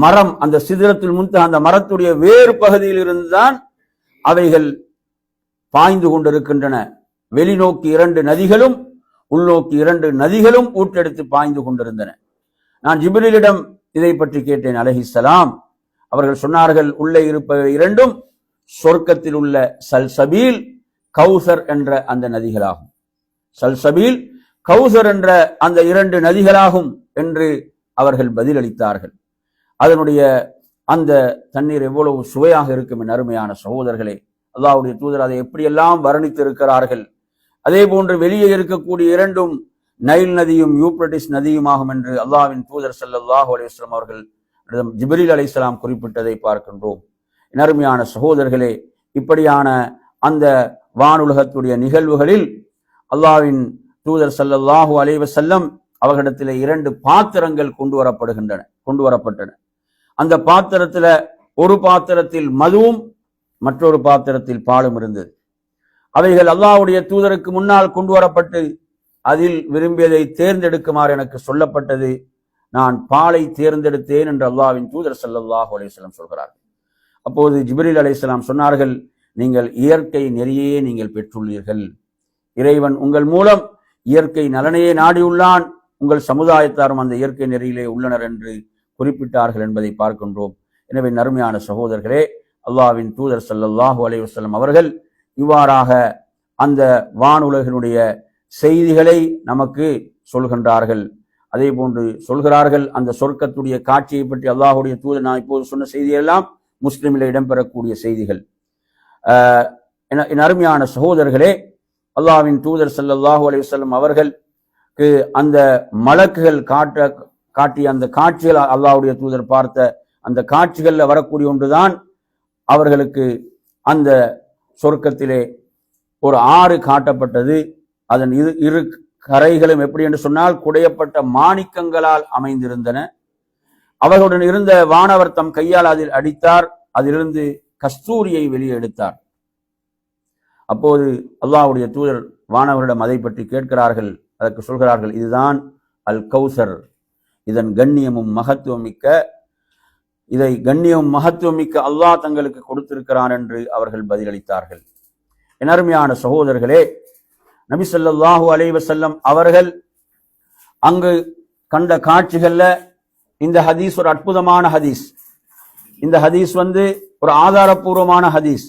மரம், அந்த சிதறத்துல் முன்தஹா, அந்த மரத்துடைய வேறு பகுதியில் இருந்துதான் அவைகள் பாய்ந்து கொண்டிருக்கின்றன. வெளிநோக்கி 2 நதிகளும் உள்நோக்கி 2 நதிகளும் ஊற்றெடுத்து பாய்ந்து கொண்டிருந்தன. நான் ஜிப்ரீலிடம் இதை பற்றி கேட்டேன் அலைஹிஸ்ஸலாம். அவர்கள் சொன்னார்கள், உள்ளே இருப்பவை 2ம் சொர்க்கத்தில் உள்ள சல்சபீல், கௌசர் என்ற அந்த நதிகளாகும். சல்சபீல், கௌசர் என்ற அந்த 2 நதிகளாகும் என்று அவர்கள் பதிலளித்தார்கள். அதனுடைய அந்த தண்ணீர் எவ்வளவு சுவையாக இருக்கும் என் அருமையான சகோதரர்களே. அல்லாஹ்வுடைய தூதர் அதை எப்படியெல்லாம் வர்ணித்து இருக்கிறார்கள். அதே போன்று வெளியே இருக்கக்கூடிய 2ம் நைல் நதியும் யூப்ரட்டிஸ் நதியுமாகும் என்று அல்லாஹ்வின் தூதர் ஸல்லல்லாஹு அலைஹி வஸல்லம் அவர்கள் ஜிப்ரீல் அலைஹிஸ்ஸலாம் குறிப்பிட்டதை பார்க்கின்றோம். என் அருமையான சகோதரர்களே, இப்படியான அந்த வானுலகத்துடைய நிகழ்வுகளில் அல்லாஹ்வின் தூதர் ஸல்லல்லாஹு அலைஹி வஸல்லம் அவர்களிடத்திலே 2 பாத்திரங்கள் கொண்டு வரப்பட்டன. அந்த பாத்திரத்துல ஒரு பாத்திரத்தில் மதுவும் மற்றொரு பாத்திரத்தில் பாலும் இருந்தது. அவைகள் அல்லாஹ்வுடைய தூதருக்கு முன்னால் கொண்டு வரப்பட்டு அதில் விரும்பியதை தேர்ந்தெடுக்குமாறு எனக்கு சொல்லப்பட்டது. நான் பாலை தேர்ந்தெடுத்தேன் என்று அல்லாஹ்வின் தூதர் ஸல்லல்லாஹு அலைஹி வஸல்லம் சொல்கிறார்கள். அப்போது ஜிப்ரீல் அலைஹிஸ்ஸலாம் சொன்னார்கள், நீங்கள் இயற்கை நெறியே நீங்கள் பெற்றுள்ளீர்கள், இறைவன் உங்கள் மூலம் இயற்கை நலனையே நாடியுள்ளான், உங்கள் சமுதாயத்தாரும் அந்த இயற்கை நெறியிலே உள்ளனர் என்று குறிப்பிட்டார்கள் என்பதை பார்க்கின்றோம். எனவே நறுமையான சகோதரர்களே, அல்லாஹ்வின் தூதர் ஸல்லல்லாஹு அலைஹி வஸல்லம் அவர்கள் இவ்வாறாக அந்த வானுலகினுடைய செய்திகளை நமக்கு சொல்கின்றார்கள். அதே போன்று சொல்கிறார்கள், அந்த சொர்க்கத்துடைய காட்சியை பற்றி அல்லாஹ்வுடைய தூதர் நான் இப்போது சொன்ன செய்தியெல்லாம் முஸ்லிமில் இடம்பெறக்கூடிய செய்திகள். என் அருமையான சகோதரர்களே, அல்லாஹ்வின் தூதர் ஸல்லல்லாஹு அலைஹி வஸல்லம் அவர்களுக்கு அந்த மலக்குகள் காட்டிய அந்த காட்சிகள், அல்லாஹ்வுடைய தூதர் பார்த்த அந்த காட்சிகள்ல வரக்கூடிய ஒன்றுதான், அவர்களுக்கு அந்த சொர்க்கத்திலே ஒரு ஆறு காட்டப்பட்டது. அதன் இரு கரைகளும் எப்படி என்று சொன்னால் குடையப்பட்ட மாணிக்கங்களால் அமைந்திருந்தன. அவர்களுடன் இருந்த வானவர் தம் கையால் அதில் அடித்தார், அதிலிருந்து கஸ்தூரியை வெளியே எடுத்தார். அப்போது அல்லாஹ்வுடைய தூதர் வானவரிடம் அதை பற்றி கேட்கிறார்கள். அதற்கு சொல்கிறார்கள், இதுதான் அல் கௌசர், இதன் கண்ணியமும் மகத்துவம் மிக்க, இதை கண்ணியம் மகத்துவம் மிக்க அல்லாஹ் தங்களுக்கு கொடுத்திருக்கிறான் என்று அவர்கள் பதிலளித்தார்கள். என் அருமையான சகோதரர்களே, நபி ஸல்லல்லாஹு அலைஹி வஸல்லம் அவர்கள் அங்கு கண்ட காட்சிகள்ல இந்த ஹதீஸ் ஒரு அற்புதமான ஹதீஸ். இந்த ஹதீஸ் ஒரு ஆதாரபூர்வமான ஹதீஸ்.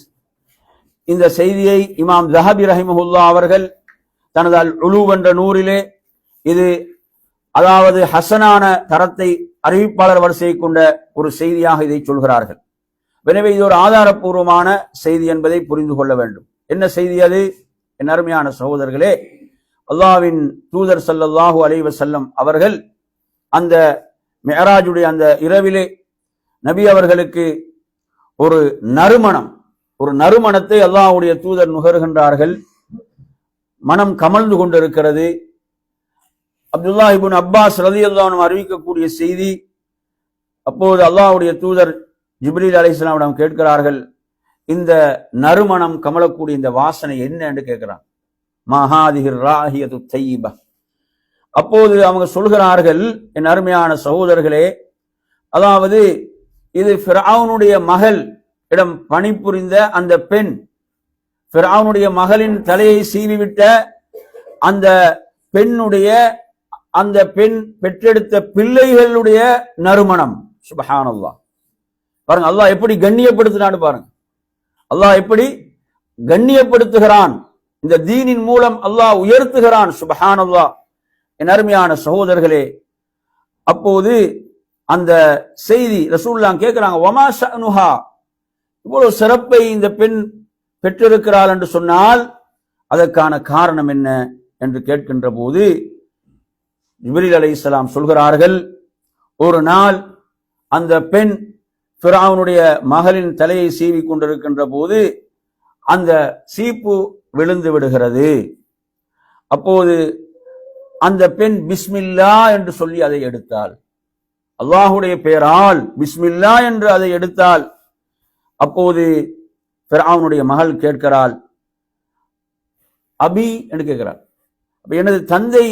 இந்த செய்தியை இமாம் ஸஹபி ரஹிமஹுல்லாஹ் அவர்கள் தனது அல் உலூ என்ற நூறிலே இது அதாவது ஹசனான தரத்தை அறிவிப்பாளர் வரிசையை கொண்ட ஒரு செய்தியாக இதை சொல்கிறார்கள். எனவே இது ஒரு ஆதாரபூர்வமான செய்தி என்பதை புரிந்து கொள்ள வேண்டும். என்ன செய்தி அது? என் அருமையான சகோதரர்களே, அல்லாஹ்வின் தூதர் ஸல்லல்லாஹு அலைஹி வஸல்லம் அவர்கள் அந்த மிஅராஜுடைய அந்த இரவிலே நபி அவர்களுக்கு ஒரு நறுமணத்தை அல்லாஹ்வுடைய தூதர் நுகர்கின்றார்கள். மனம் கமழ்ந்து கொண்டிருக்கிறது. அப்துல்லாஹ் இப்னு அப்பாஸ் ரலியல்லாஹு அன்ஹு அறிவிக்கக்கூடிய செய்தி, அப்போது அல்லாஹ்வுடைய தூதர் ஜிப்ரீல் அலைஹிஸ்ஸலாமிடம் கேட்கிறார்கள், இந்த நறுமணம் கமலக்கூடிய இந்த வாசனை என்ன என்று கேட்கிறான். மஹாதிஹிர் ராஹியத்து தய்யிபா. அப்போது அவங்க சொல்கிறார்கள், என் அருமையான சகோதரர்களே, அதாவது இது ஃபிரௌனுடைய மகள் இடம் பணிபுரிந்த அந்த பெண், ஃபிரௌனுடைய மகளின் தலையை சீவிவிட்ட அந்த பெண்ணுடைய அந்த பெண் பெற்றெடுத்த பிள்ளைகளுடைய நறுமணம். சுப்ஹானல்லாஹ். பாருங்க, அல்லாஹ் எப்படி கண்ணியப்படுத்தினான்னு பாருங்க. அல்லாஹ் எப்படி கண்ணியப்படுத்துகிறான், இந்த தீனின் மூலம் அல்லாஹ் உயர்த்துகிறான். சுப்ஹானல்லாஹ். என் அருமையான சகோதரர்களே, அப்போது அந்த செய்தி ரசூலுல்லாஹ் கேட்கிறாங்க, வமா ஷஅனுஹா, இவ்வளவு சிறப்பை இந்த பெண் பெற்றிருக்கிறாள் என்று சொன்னால் அதற்கான காரணம் என்ன என்று கேட்கின்ற போது ஜிப்ரீல் அலைஹிஸ்ஸலாம் சொல்கிறார்கள், ஒரு நாள் அந்த பெண் ஃபிரௌனுடைய மகளின் தலையை சீவி கொண்டிருக்கின்ற போது அந்த சீப்பு விழுந்து விடுகிறது. அப்போது அந்த பெண் பிஸ்மில்லா என்று சொல்லி அதை எடுத்தாள். அல்லாஹுடைய பெயரால் பிஸ்மில்லா என்று அதை எடுத்தாள். அப்போது ஃபிரௌனுடைய மகள் கேட்கிறாள், அபி என்று கேட்கிறாள். அப்ப எனது தந்தை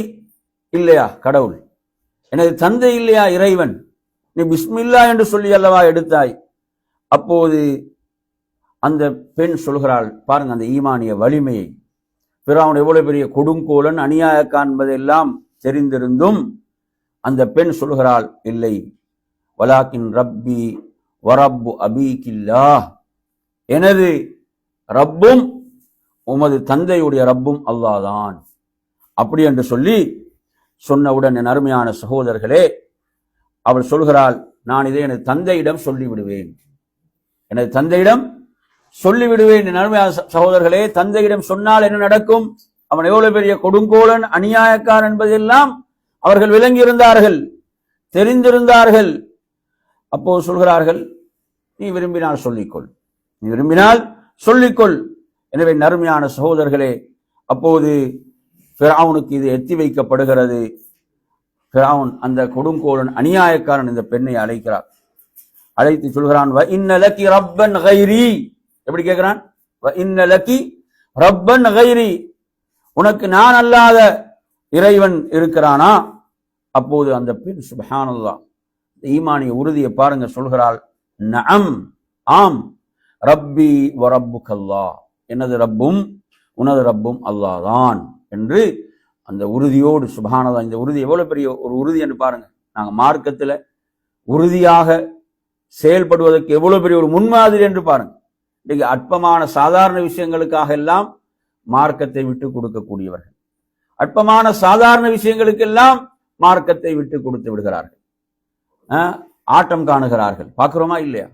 இல்லையா கடவுள், எனது தந்தை இல்லையா இறைவன், நீ பிஸ்மில்லா என்று சொல்லி அல்லவா எடுத்தாய். அப்போது அந்த பெண் சொல்கிறாள், பாருங்க அந்த ஈமானிய வலிமையை. ஃபிரௌன் எவ்வளவு பெரிய கொடுங்கோலன், அநியாயக்கான் என்பதெல்லாம் தெரிந்திருந்தும் அந்த பெண் சொல்கிறாள், இல்லை, வலாக்கின் ரப்பி வரப்பு அபீகில்லாஹ், எனது ரப்பும் உமது தந்தையுடைய ரப்பும் அல்லாஹ்தான். அப்படி என்று சொல்லி சொன்னவுடன் என் அருமையான சகோதரர்களே, அவள் சொல்கிறாள், நான் இதை எனது தந்தையிடம் சொல்லிவிடுவேன், எனது தந்தையிடம் சொல்லிவிடுவேன். என் அருமையான சகோதரர்களே, தந்தையிடம் சொன்னால் என்ன நடக்கும்? அவன் எவ்வளவு பெரிய கொடுங்கோலன், அநியாயக்காரன் என்பதெல்லாம் அவர்கள் விளங்கி இருந்தார்கள், தெரிந்திருந்தார்கள். அப்போது சொல்கிறார்கள், நீ விரும்பினால் சொல்லிக்கொள், நீ விரும்பினால் சொல்லிக்கொள். எனவே நறுமையான சகோதரர்களே, அப்போது ஃபிரௌனுக்கு இது எத்தி வைக்கப்படுகிறது. ஃபிரௌன் அந்த கொடுங்கோலன், அநியாயக்காரன் இந்த பெண்ணை அழைக்கிறார். அழைத்து சொல்கிறான், வ இன்ன லகி ரப்பன் கைரி. எப்படி கேட்கிறான்? வ இன்ன லகி ரப்பன் கைரி, உனக்கு நான் அல்லாத இறைவன் இருக்கிறானா? அப்போது அந்த பெண் சுப்ஹானல்லாஹ் ஈமானிய உறுதியை பாருங்க, சொல்கிறாள், நஅம், ஆம், ரப்பி வ ரப்புக்கல்லாஹ், எனது ரப்பும் உனது ரப்பும் அல்லாஹ் தான் என்று அந்த உறுதியோடு. சுப்ஹானல்லாஹ், இந்த உறுதி எவ்வளவு பெரிய ஒரு உறுதி என்று பாருங்க. நாங்க மார்க்கத்துல உறுதியாக செயல்படுவதற்கு எவ்வளவு பெரிய ஒரு முன்மாதிரி என்று பாருங்க. இன்னைக்கு அற்பமான சாதாரண விஷயங்களுக்காக எல்லாம் மார்க்கத்தை விட்டு கொடுக்கக்கூடியவர்கள், அற்பமான சாதாரண விஷயங்களுக்கெல்லாம் மார்க்கத்தை விட்டு கொடுத்து விடுகிறார்கள், ஆட்டம் காணுகிறார்கள். பார்க்கிறோமா இல்லையா?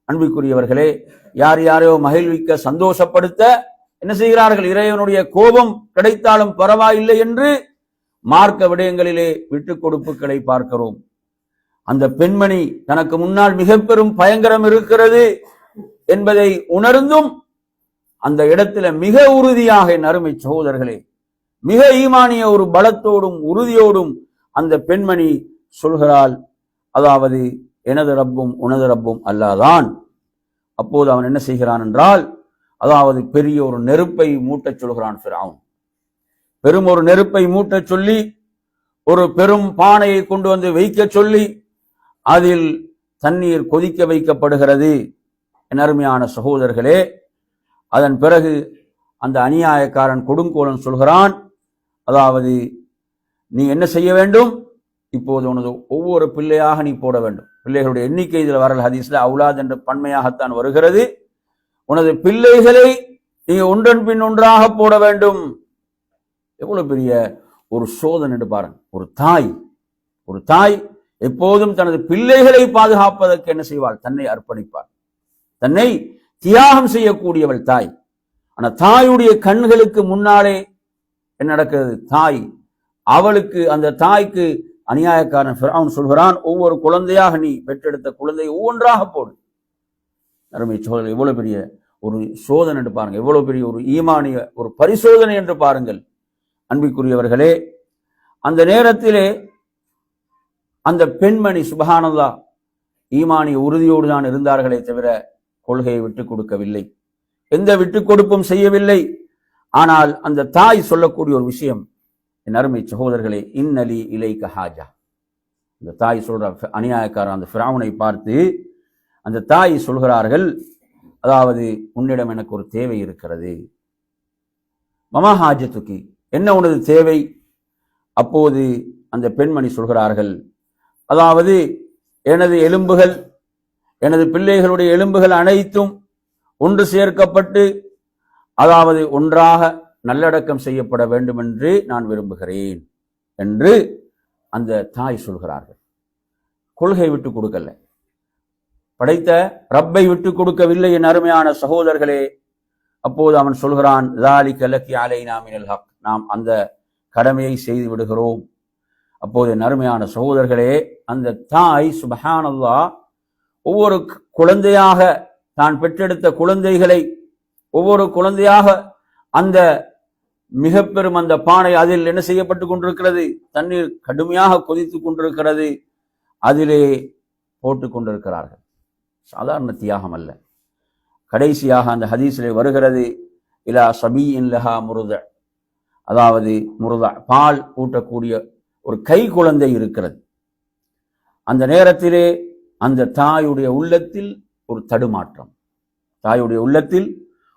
அன்பிற்குரியவர்களே, யார் யாரையோ மகிழ்விக்க, சந்தோஷப்படுத்த என்ன செய்கிறார்கள்? இறைவனுடைய கோபம் கிடைத்தாலும் பரவாயில்லை என்று மார்க்க விடயங்களிலே விட்டு கொடுப்புகளை பார்க்கிறோம். அந்த பெண்மணி தனக்கு முன்னால் மிக பெரும் பயங்கரம் இருக்கிறது என்பதை உணர்ந்தும் அந்த இடத்துல மிக உறுதியாக, என் அருமை சகோதரர்களே, மிக ஈமானிய ஒரு பலத்தோடும் உறுதியோடும் அந்த பெண்மணி சொல்கிறாள், அதாவது எனது ரப்பும் உனது ரப்பும் அல்லாதான். அப்போது அவன் என்ன செய்கிறான் என்றால், அதாவது பெரிய ஒரு நெருப்பை மூட்டச் சொல்கிறான் ஃபிரௌன். பெரும் ஒரு நெருப்பை மூட்டச் சொல்லி ஒரு பெரும் பானையை கொண்டு வந்து வைக்க சொல்லி அதில் தண்ணீர் கொதிக்க வைக்கப்படுகிறது. என் அருமையான சகோதரர்களே, அதன் பிறகு அந்த அநியாயக்காரன் கொடுங்கோலன் சொல்கிறான், அதாவது நீ என்ன செய்ய வேண்டும்? இப்போது உனது ஒவ்வொரு பிள்ளையாக நீ போட வேண்டும். பிள்ளைகளுடைய எண்ணிக்கை இதில் வரல் ஹதீஸ்ல அவுலாத் என்ற பன்மையாகத்தான் வருகிறது. உனது பிள்ளைகளை நீ ஒன்றன் பின் ஒன்றாக போட வேண்டும். எவ்வளவு பெரிய ஒரு சோதனை என்று பாருங்க. ஒரு தாய் எப்போதும் தனது பிள்ளைகளை பாதுகாப்பதற்கு என்ன செய்வாள்? தன்னை அர்ப்பணிப்பாள், தன்னை தியாகம் செய்யக்கூடியவள் தாய். ஆனா தாயுடைய கண்களுக்கு முன்னாலே என்ன நடக்கிறது? அவளுக்கு, அந்த தாய்க்கு அநியாயக்காரன் ஃபிரௌன் சொல்கிறான், ஒவ்வொரு குழந்தையாக நீ பெற்றெடுத்த குழந்தையை ஒவ்வொன்றாக போடு. அருமை சோதனை, எவ்வளவு பெரிய ஒரு சோதனை என்று பாருங்க, எவ்வளவு பெரிய ஒரு ஈமானிய ஒரு பரிசோதனை என்று பாருங்கள். அன்பிற்குரியவர்களே, அந்த நேரத்திலே அந்த பெண்மணி சுப்ஹானல்லாஹ் ஈமானிய உறுதியோடு தான் இருந்தார்களே தவிர கொள்கையை விட்டுக் கொடுக்கவில்லை, எந்த விட்டுக் கொடுப்பும் செய்யவில்லை. ஆனால் அந்த தாய் சொல்லக்கூடிய ஒரு விஷயம், என் அருமை சகோதரர்களே, இன்னலி இலைக ஹாஜா. அந்த தாய் சொல்ற, அநியாயக்காரன் அந்த ஃபிரௌனை பார்த்து அந்த தாய் சொல்கிறார்கள், அதாவது உன்னிடம் எனக்கு ஒரு தேவை இருக்கிறது. மமா ஹாஜத்துக்கு, என்ன உனது தேவை? அப்போது அந்த பெண்மணி சொல்கிறார்கள், அதாவது எனது எலும்புகள், எனது பிள்ளைகளுடைய எலும்புகள் அனைத்தும் ஒன்று சேர்க்கப்பட்டு, அதாவது ஒன்றாக நல்லடக்கம் செய்யப்பட வேண்டும் என்று நான் விரும்புகிறேன் என்று அந்த தாய் சொல்கிறார்கள். கொள்கை விட்டு கொடுக்கல, படைத்த ரப்பை விட்டு கொடுக்கவில்லை. என் அருமையான சகோதரர்களே, அப்போது அவன் சொல்கிறான், ذَلِكَ لَكِ عَلَيْنَا مِنَ الْحَقِّ, நாம் அந்த கடமையை செய்து விடுகிறோம். அப்போது என் அருமையான சகோதரர்களே, அந்த தாய் சுப்ஹானல்லாஹ் ஒவ்வொரு குழந்தையாக, தான் பெற்றெடுத்த குழந்தைகளை ஒவ்வொரு குழந்தையாக அந்த மிக பெரும் அந்த பானை, அதில் என்ன செய்யப்பட்டு கொண்டிருக்கிறது? தண்ணீர் கடுமையாக கொதித்து கொண்டிருக்கிறது, அதிலே போட்டு கொண்டிருக்கிறார்கள். சாதாரண தியாகம் அல்ல. கடைசியாக அந்த ஹதீஸிலே வருகிறது, இலா சபீஇன் லஹா முருத, அதாவது முருத, பால் ஊட்டக்கூடிய ஒரு கை குழந்தை இருக்கிறது. அந்த நேரத்திலே அந்த தாயுடைய உள்ளத்தில் ஒரு தடுமாற்றம், தாயுடைய உள்ளத்தில்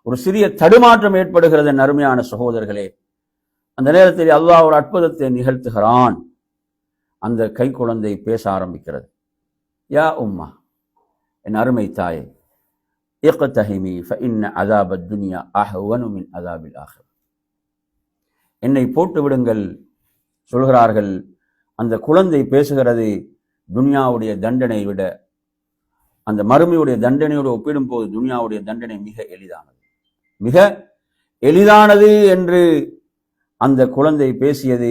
ஒரு சிறிய தடுமாற்றம் ஏற்படுகிறது. என் அருமையான சகோதரர்களே, அந்த நேரத்தில் அல்லாஹ் ஒரு அற்புதத்தை நிகழ்த்துகிறான். அந்த கை குழந்தை பேச ஆரம்பிக்கிறது. யா உம்மா, என் அருமை தாயே, இக்தஹிமி ஃபஇன்ன அஸாபத் துன்யா அஹ்வனு மின் அஸாபில் ஆখিরা, என்னை போட்டு விடுங்கள் சொல்கிறார்கள். அந்த குழந்தை பேசுகிறது, துன்யாவுடைய தண்டனை விட, அந்த மறுமையுடைய தண்டனையோடு ஒப்பிடும் போது துன்யாவுடைய தண்டனை மிக எளிதானது, மிக எளிதானது என்று அந்த குழந்தை பேசியது.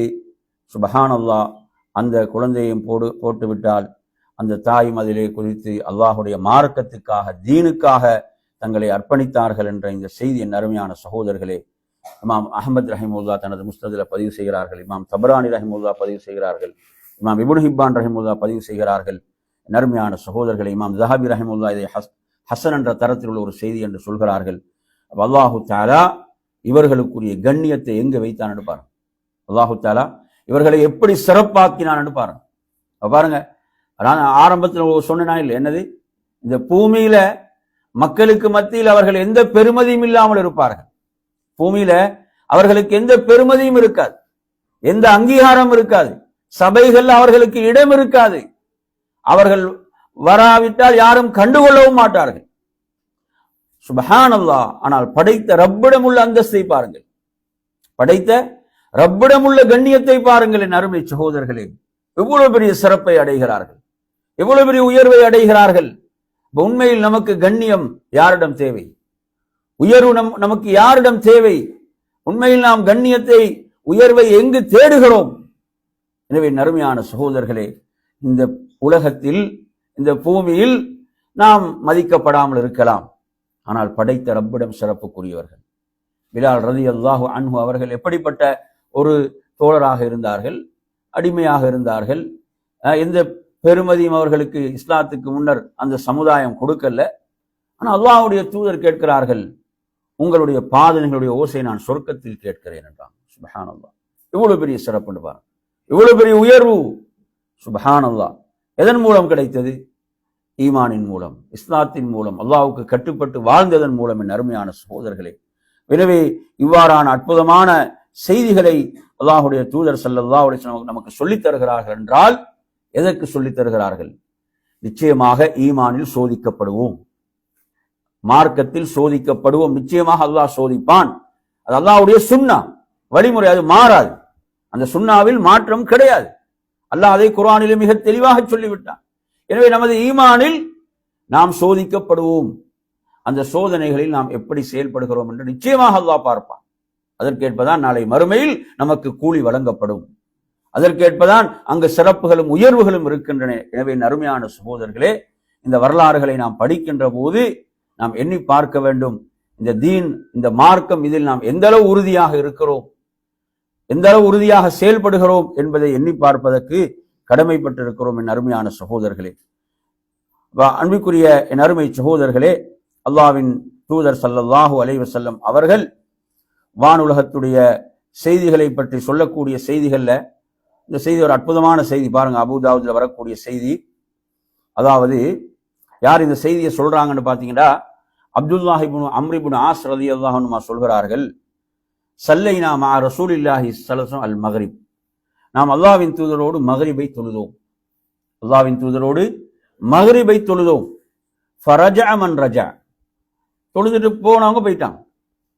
சுப்ஹானல்லாஹ், அந்த குழந்தையும் போட்டு விட்டால் அந்த தாயும் அதிலே குறித்து அல்லாஹுடைய மார்க்கத்துக்காக, தீனுக்காக தங்களை அர்ப்பணித்தார்கள் என்ற இந்த செய்தி என் அருமையான சகோதரர்களே, இமாம் அஹ்மத் ரஹிமுல்லா தனது முஸ்னதில் பதிவு செய்கிறார்கள், இமாம் தபரானி ரஹிமுல்லா பதிவு செய்கிறார்கள், இமாம் இப்னு ஹிப்பான் ரஹிமுல்லா பதிவு செய்கிறார்கள். என் அருமையான சகோதரர்களே, இமாம் ஸஹாபி ரஹிமுல்லா இதை ஹசன் என்ற தரத்தில் உள்ள ஒரு செய்தி என்று சொல்கிறார்கள். அல்லாஹு தஆலா இவர்களுக்குரிய கண்ணியத்தை எங்கு வைத்தான் என்று பாருங்க. அல்லாஹு தஆலா இவர்களை எப்படி சிறப்பாக்கினான் என்று பாருங்க. பாருங்க, நான் ஆரம்பத்தில் சொன்னா இல்லை, என்னது, இந்த பூமியில மக்களுக்கு மத்தியில் அவர்கள் எந்த பெருமதியும் இல்லாமல் இருப்பார்கள். பூமியில அவர்களுக்கு எந்த பெருமதியும் இருக்காது, எந்த அங்கீகாரம் இருக்காது, சபைகள் அவர்களுக்கு இடம் இருக்காது, அவர்கள் வராவிட்டால் யாரும் கண்டுகொள்ளவும் மாட்டார்கள். சுப்ஹானல்லாஹ். ஆனால் படைத்த ரப்பிடம் உள்ள அந்தஸ்தை பாருங்கள், படைத்த ரப்பிடம் உள்ள கண்ணியத்தை பாருங்கள். என் அருமை சகோதரர்களே, எவ்வளவு பெரிய சிறப்பை அடைகிறார்கள், எவ்வளவு பெரிய உயர்வை அடைகிறார்கள். உண்மையில் நமக்கு கண்ணியம் யாரிடம் தேவை? உயர்வு நமக்கு யாரிடம் தேவை? உண்மையில் நாம் கண்ணியத்தை, உயர்வை எங்கு தேடுகிறோம்? எனவே நறுமையான சகோதரர்களே, இந்த உலகத்தில், இந்த பூமியில் நாம் மதிக்கப்படாமல் இருக்கலாம், ஆனால் படைத்த ரப்பிடம் சிறப்புக்குரியவர்கள். பிலால் ரலியல்லாஹு அன்ஹு அவர்கள் எப்படிப்பட்ட ஒரு தோழராக இருந்தார்கள், அடிமையாக இருந்தார்கள். எந்த பெருமதியும் அவர்களுக்கு இஸ்லாத்துக்கு முன்னர் அந்த சமுதாயம் கொடுக்கல. ஆனால் அல்லாஹ்வுடைய தூதர் கேட்கிறார்கள், உங்களுடைய பாதனைகளுடைய ஓசை நான் சொர்க்கத்தில் கேட்கிறேன் என்றான். சுப்ஹானல்லாஹ். இவ்வளவு பெரிய சிறப்பு பாருங்க, இவ்வளவு பெரிய உயர்வு. சுப்ஹானல்லாஹ். எதன் மூலம் கிடைத்தது? ஈமானின் மூலம், இஸ்லாத்தின் மூலம், அல்லாஹ்வுக்கு கட்டுப்பட்டு வாழ்ந்ததன் மூலம். என் அருமையான சகோதரர்களே, எனவே இவ்வாறான அற்புதமான செய்திகளை அல்லாஹ்வுடைய தூதர் ஸல்லல்லாஹு அலைஹி வஸல்லம் நமக்கு சொல்லித் தருகிறார்கள் என்றால் எதற்கு சொல்லித் தருகிறார்கள்? நிச்சயமாக ஈமானில் சோதிக்கப்படுவோம், மார்க்கத்தில் சோதிக்கப்படுவோம். நிச்சயமாக அல்லாஹ் சோதிப்பான். அது அல்லாஹ்வுடைய சுன்னா. வழிமுறை, அது மாறாது. அந்த சுன்னாவில் மாற்றம் கிடையாது. அல்லாஹ் அதை குர்ஆனிலே மிக தெளிவாக சொல்லிவிட்டான். எனவே நமது ஈமானில் நாம் சோதிக்கப்படுவோம். அந்த சோதனைகளில் நாம் எப்படி செயல்படுகிறோம் என்று நிச்சயமாக அல்லாஹ் பார்ப்பான். அதற்கேற்பதான் நாளை மறுமையில் நமக்கு கூலி வழங்கப்படும். அதற்கேற்பதான் அங்கு சிறப்புகளும் உயர்வுகளும் இருக்கின்றன. எனவே அருமையான சகோதரர்களே, இந்த வரலாறுகளை நாம் படிக்கின்ற போது நாம் எண்ணி பார்க்க வேண்டும், இந்த தீன், இந்த மார்க்கம், இதில் நாம் எந்த அளவு உறுதியாக இருக்கிறோம், எந்த அளவு உறுதியாக செயல்படுகிறோம் என்பதை எண்ணி பார்ப்பதற்கு கடமைப்பட்டிருக்கிறோம். என் அருமையான சகோதரர்களே, அன்பிற்குரிய என் அருமை சகோதரர்களே, அல்லாஹ்வின் தூதர் ஸல்லல்லாஹு அலைஹி வஸல்லம் அவர்கள் வானுலகத்துடைய செய்திகளை பற்றி சொல்லக்கூடிய செய்திகள்ல இந்த செய்தி ஒரு அற்புதமான செய்தி. பாருங்க, அபூதாவுதுல வரக்கூடிய செய்தி. அதாவது யார் இந்த செய்தியை சொல்றாங்கன்னு பாத்தீங்கன்னா, அப்துல்லாஹ் இப்னு அம்ர் இப்னு ஆஸ் ரலியல்லாஹு அன்ஹு சொல்கிறார்கள், சல்லைனா மா ரசூலில்லாஹி ஸல்லல்லாஹு அலைஹி வஸல்லம் அல் மக்ரிப், நாம் அல்லாஹ்வின் தூதரோடு மக்ரிபை தொழுதோம். அல்லாஹ்வின் தூதரோடு மக்ரிபை தொழுதோம். ஃபரஜஅ மன் ரஜஅ, தொழுதுட்டு போனவங்க போயிட்டாங்க.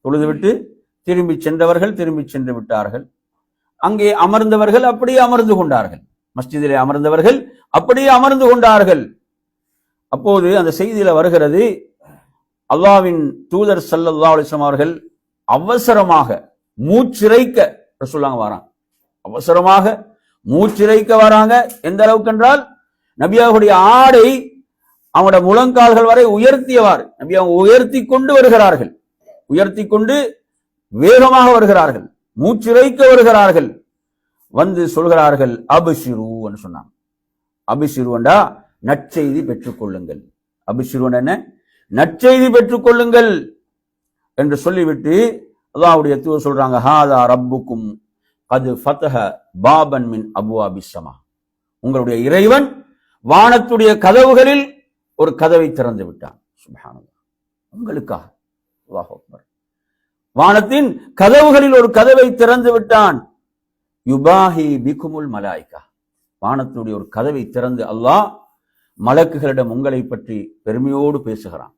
தொழுது விட்டு திரும்பி சென்றவர்கள் திரும்பி சென்று விட்டார்கள். அங்கே அமர்ந்தவர்கள் அப்படியே அமர்ந்து கொண்டார்கள். மஸ்ஜிதிலே அமர்ந்தவர்கள் அப்படியே அமர்ந்து கொண்டார்கள். அப்போது அந்த செய்தியில வருகிறது, அல்லாஹ்வின் தூதர் ஸல்லல்லாஹு அலைஹி வஸல்லம் அவர்கள் அவசரமாக மூச்சிறைக்க ரசூலுல்லாஹ் வராங்க. அவசரமாக மூச்சிறைக்க வராங்க. எந்த அளவுக்கு என்றால், நபியாவுடைய ஆடை அவங்களோட முழங்கால்கள் வரை உயர்த்தியவாறு நபி அவங்க உயர்த்தி கொண்டு வருகிறார்கள். உயர்த்தி கொண்டு வேகமாக வருகிறார்கள், மூச்சிறைக்க வருகிறார்கள். வந்து சொல்கிறார்கள், அபிஷிரு என்று சொன்னாங்க. அபிஷிருவண்டா நற்செய்தி பெற்றுக்கொள்ளுங்கள். அபிஷிருவன் என்ன? நற்செய்தி பெற்றுக்கொள்ளுங்கள் என்று சொல்லிவிட்டு அல்லாஹ்வுடைய தூதர் சொல்றாங்க, ஹாதா ரப்புக்கும் கது ஃபதஹ பாபன் மின் அப்வாபிஸ் ஸமா, உங்களுடைய இறைவன் வானத்துடைய கதவுகளில் ஒரு கதவை திறந்து விட்டான். சுப்ஹானல்லாஹ், உங்களுக்காக. அல்லாஹ் அக்பர். வானத்தின் கதவுகளில் ஒரு கதவை திறந்து விட்டான். யுபாஹி பிகுமுல் மலாயிகா, வானத்துடைய ஒரு கதவை திறந்து அல்லாஹ் மலக்குகளிடம் உங்களை பற்றி பெருமையோடு பேசுகிறான்,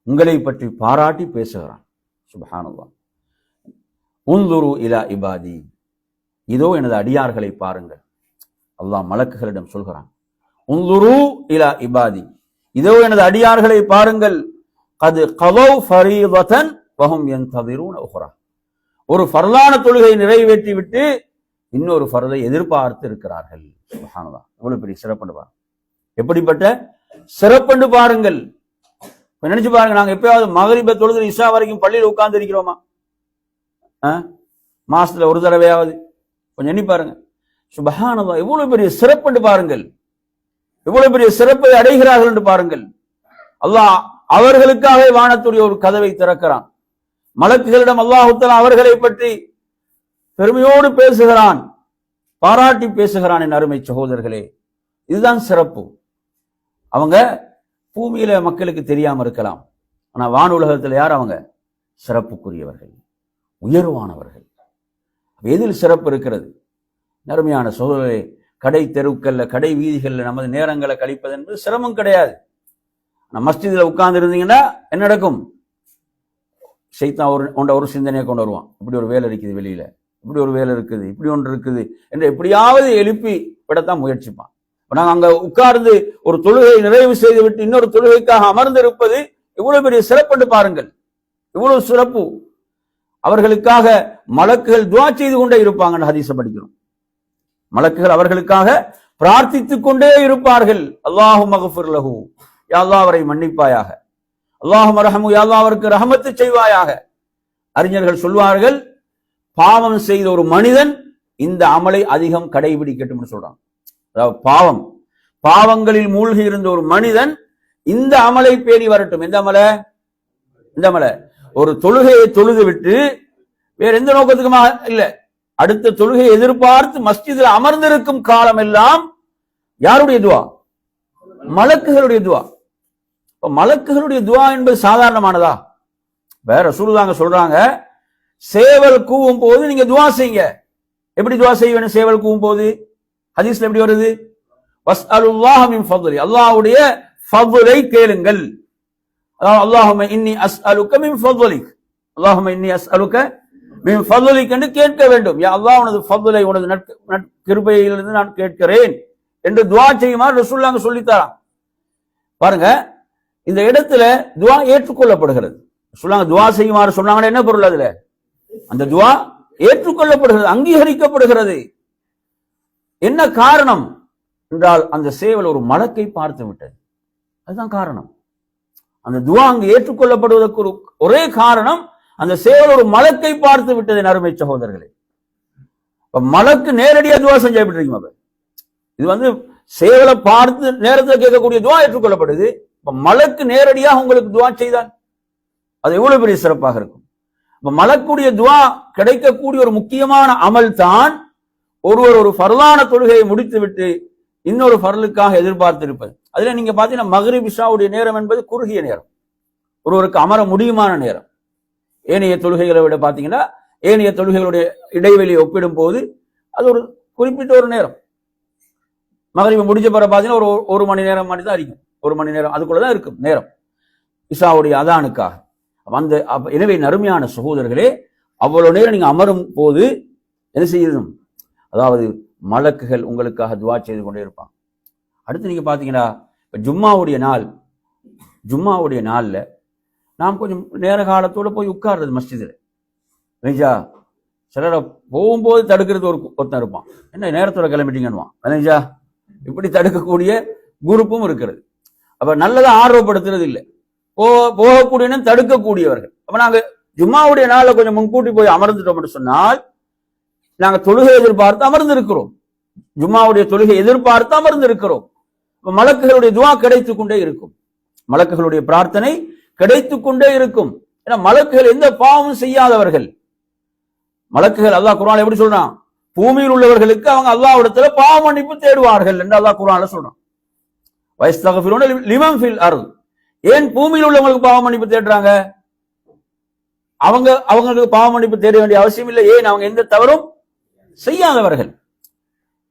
உங்களை பற்றி பாராட்டி பேசுகிறான். சுப்ஹானல்லாஹ். உன்துரு இலா இபாதி, இதோ எனது அடியார்களை பாருங்கள். அல்லாஹ் மலக்குகளிடம் சொல்கிறான், உன்துரு இலா இபாதி, இதோ எனது அடியார்களை பாருங்கள். கது கதவ் ஃபரீதத்தன் வஹும் யன்தஸிரூன உக்ரா, ஒரு ஃபர்லான தொழுகை நிறைவேற்றி விட்டு இன்னொரு ஃபர்தை எதிர்பார்த்து இருக்கிறார்கள். சுப்ஹானல்லாஹ், எவ்வளவு பெரிய சிறப்பு பாருங்க. எப்படிப்பட்ட சிறப்பு பாருங்கள். நினைச்சு பாருங்க, நாங்க எப்பயாவது மகரிப தொழுது இஷா வரைக்கும் பள்ளியில் உட்கார்ந்து இருக்கிறோமா? மாசத்துல ஒரு தடவையாவது கொஞ்சம் எண்ணி பாருங்க. சுப்ஹானல்லாஹ், எவ்வளவு பெரிய சிறப்பு பாருங்கள், எவ்வளவு பெரிய சிறப்பை அடைகிறார்கள் என்று பாருங்கள். அல்லாஹ் அவர்களுக்காக வானத்துடைய ஒரு கதவை திறக்கிறான். மலக்குகளிடம் அல்லாஹ் தஆலா அவர்களை பற்றி பெருமையோடு பேசுகிறான், பாராட்டி பேசுகிறான். என் அருமை சகோதரர்களே, இதுதான் சிறப்பு. அவங்க பூமியில மக்களுக்கு தெரியாம இருக்கலாம், ஆனா வானுலகத்தில் யார் அவங்க? சிறப்புக்குரியவர்கள், உயர்வானவர்கள். எதில் சிறப்பு இருக்கிறது? அருமையான சகோதரர்களே, கடை தெருக்கல்ல, கடை வீதிகள்ல நமது நேரங்களை கழிப்பது என்பது சிரமம் கிடையாது. மஸ்ஜிதில் உட்கார்ந்து இருந்தீங்கன்னா என்ன நடக்கும்? ஷைத்தான் ஒரு சிந்தனையை கொண்டு வருவான். இப்படி ஒரு வேலை இருக்குது வெளியில, இப்படி ஒரு வேலை இருக்குது, இப்படி ஒன்று இருக்குது என்று எப்படியாவது எழுப்பி விடத்தான் முயற்சிப்பான். நாங்கள் அங்க உட்கார்ந்து ஒரு தொழுகை நிறைவு செய்து விட்டு இன்னொரு தொழுகைக்காக அமர்ந்து இருப்பது எவ்வளவு பெரிய சிறப்பு பாருங்கள், எவ்வளவு சிறப்பு. அவர்களுக்காக மலக்குகள் துஆ செய்து கொண்டே இருப்பாங்க. ஹதீஸை படிக்கிறோம், மலக்குகள் அவர்களுக்காக பிரார்த்தித்துக் கொண்டே இருப்பார்கள். அல்லாஹும்ம மக்ஃபிர் லஹு, யா அல்லாஹ் அவரை மன்னிப்பாயாக. அல்லாஹும்ம ரஹ்மு, யா அல்லாஹ் அவருக்கு ரஹமத்து செய்வாயாக. அறிஞர்கள் சொல்வார்கள், பாவம் செய்த ஒரு மனிதன் இந்த அமலை அதிகம் கடைபிடிக்கட்டும் சொல்றாங்க. அதாவது பாவங்களில் மூழ்கி இருந்த ஒரு மனிதன் இந்த அமலை பேணி வரட்டும். எந்த அமல? இந்த அமல ஒரு தொழுகையை தொழுது விட்டு வேற எந்த நோக்கத்துக்குமாக இல்ல, அடுத்த தொழுகையை எதிர்பார்த்து மஸ்ஜிதில் அமர்ந்திருக்கும் காலம் எல்லாம் யாருடைய துவா? மலக்குகளுடைய துவா. மலக்குகளுடைய துவா என்பது சாதாரணமானதா? வேற ரசூலுல்லாஹ் சொல்றாங்க, சேவல் கூவும் போது நீங்க துவா செய்யுங்க. எப்படி துவா செய்ய வேணும்? சேவல் கூவும் போது ஹதீஸ்ல எப்படி வருது? வஸ்அலுல்லாஹ மின் ஃபضலி, அல்லாஹ்வுடைய ஃபضலை கேளுங்கள். அல்லாஹும்ம இன்னி அஸ்அலுக மின் ஃபضலிக், அல்லாஹும்ம இன்னி அஸ்அலுக மின் ஃபதுலிக் என்று கேட்க வேண்டும். யா அல்லாஹ் உனது ஃபதுலை, உனது கிருபையிலிருந்து நான் கேட்கிறேன் என்று துஆ செய்யுமாறு ரசூலுல்லாஹ் சொல்லித்தாராம். பாருங்க, இந்த இடத்துல துஆ ஏற்றுக்கொள்ளப்படுகிறது. ரசூலுல்லாஹ் துஆ செய்யுமாறு சொன்னாங்கன்னா என்ன பொருள்? அதுல அந்த துஆ ஏற்றுக்கொள்ளப்படுகிறது, அங்கீகரிக்கப்படுகிறது. என்ன காரணம் என்றால் அந்த சேவல் ஒரு மலக்கை பார்த்து விட்டது. அதுதான் காரணம். அந்த துஆ அங்கு ஏற்றுக்கொள்ளப்படுவதற்கு ஒரே காரணம், அந்த சேவல் ஒரு மலக்கை பார்த்து விட்டது. அருமை சகோதரர்களே, மலக்கு நேரடியா துஆ செஞ்சு எப்படி இருக்கீங்க? இது சேவலை பார்த்து நேரத்தில் கேட்கக்கூடிய துஆ ஏற்றுக்கொள்ளப்படுது. மலக்கு நேரடியாக உங்களுக்கு துஆ செய்தால் அது எவ்வளவு பெரிய சிறப்பாக இருக்கும். மலக்குடைய துஆ கிடைக்கக்கூடிய ஒரு முக்கியமான அமல் தான் ஒருவர் ஒரு ஃபர்லான தொழுகையை முடித்து விட்டு இன்னொரு ஃபர்லுக்காக எதிர்பார்த்திருப்பது. அதுல நீங்க பாத்தீங்கன்னா மக்ரிப் இஷாவுடைய நேரம் என்பது குறுகிய நேரம், ஒருவருக்கு அமர முடியுமான நேரம். ஏனைய தொழுகைகளை விட பாத்தீங்கன்னா ஏனைய தொழுகைகளுடைய இடைவெளியை ஒப்பிடும் போது அது ஒரு குறிப்பிட்ட ஒரு நேரம். மக்ரிப் முடிஞ்ச பிறகு பாத்தீங்கன்னா ஒரு மணி நேரம் மாதிரி தான் இருக்கும், ஒரு மணி நேரம் அதுக்குள்ளதான் இருக்கும் நேரம் இஷாவுடைய அதானுக்காக. எனவே நறுமையான சகோதரர்களே, அவ்வளவு நேரம் நீங்க அமரும் போது என்ன செய்யணும்? அதாவது மலக்குகள் உங்களுக்காக துஆ செய்து கொண்டே இருப்பாங்க. அடுத்து நீங்க பாத்தீங்கன்னா ஜும்மாவுடைய நாள்ல நாம் கொஞ்சம் நேர காலத்தோட போய் உட்கார்றது மஸ்ஜிதுல. நினைச்சா சிலரை போகும்போது தடுக்கிறது ஒருத்தன் இருப்பான், என்ன நேரத்தோட கிளம்பிட்டீங்கன்னுவான். நினைச்சா இப்படி தடுக்கக்கூடிய குரூப்பும் இருக்கிறது. அப்ப நல்லதை ஆர்வப்படுத்துறது இல்லை, போகக்கூடிய தடுக்கக்கூடியவர்கள். அப்ப நாங்க ஜும்மாவுடைய நாள்ல கொஞ்சம் முன்கூட்டி போய் அமர்ந்துட்டோம் சொன்னால் நாங்க தொழுகை எதிர்பார்த்து அமர்ந்திருக்கிறோம், ஜும்மாவுடைய தொழுகை எதிர்பார்த்து அமர்ந்திருக்கிறோம். மலக்குகளுடைய துஆ கிடைத்துக் கொண்டே இருக்கும், மலக்குகளுடைய பிரார்த்தனை கிடைத்துக் கொண்டே இருக்கும். ஏன்னா மலக்குகள் எந்த பாவமும் செய்யாதவர்கள். மலக்குகள் அல்லாஹ் குர்ஆன்ல எப்படி சொல்றான்? பூமியில் உள்ளவர்களுக்கு அவங்க அல்லாஹ்விடத்துல பாவ மன்னிப்பு தேடுவார்கள் என்று அல்லாஹ் குர்ஆன்ல சொல்றான். வயஸ்தகஃபிரூன லிமன் ஃபில் அர்த். ஏன் பூமியில் உள்ளவங்களுக்கு பாவ மன்னிப்பு தேடுறாங்க? அவங்களுக்கு பாவ மன்னிப்பு தேட வேண்டிய அவசியம் இல்லை. ஏன்? அவங்க எந்த தவறும் செய்யாதவர்கள்.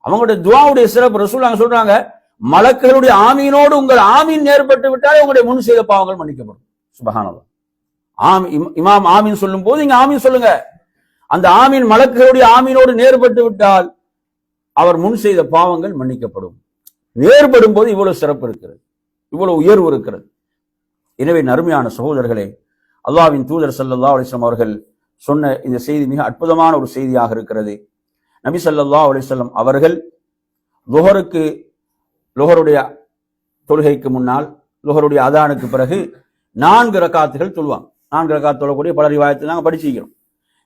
அவங்களுடைய துஆவுடைய சிறப்பு ரசூலுல்லாஹ் சொல்றாங்க, மலக்குகளுடைய ஆமீனோடு உங்கள் ஆமீன் ஏற்பட்டு விட்டாலே உங்களுடைய முன் செய்த பாவங்கள் மன்னிக்கப்படும். சுப்ஹானல்லாஹ். இமாம் ஆமீன் சொல்லும் போது நீங்க ஆமீன் சொல்லுங்க. அந்த ஆமீன் மலக்குகளுடைய ஆமீனோடு நேர்பட்டு விட்டால் அவர் முன் செய்த பாவங்கள் மன்னிக்கப்படும். நேர்படும் போது இவ்வளவு சிறப்பு இருக்கிறது, இவ்வளவு உயர்வு இருக்கிறது. எனவே நறுமையான சகோதரர்களே, அல்லாஹ்வின் தூதர் ஸல்லல்லாஹு அலைஹி வஸல்லம் அவர்கள் சொன்ன இந்த செய்தி மிக அற்புதமான ஒரு செய்தியாக இருக்கிறது. நபி ஸல்லல்லாஹு அலைஹி வஸல்லம் அவர்கள் லுஹருடைய தொழுகைக்கு முன்னால், லுஹருடைய அதானுக்கு பிறகு 4 ரக்காத்துகள் தொழுவாங்க. 4 ரக்காத் தொழக்கூடிய பல ரிவாயத்தில் நாங்கள் படிச்சிருக்கிறோம்.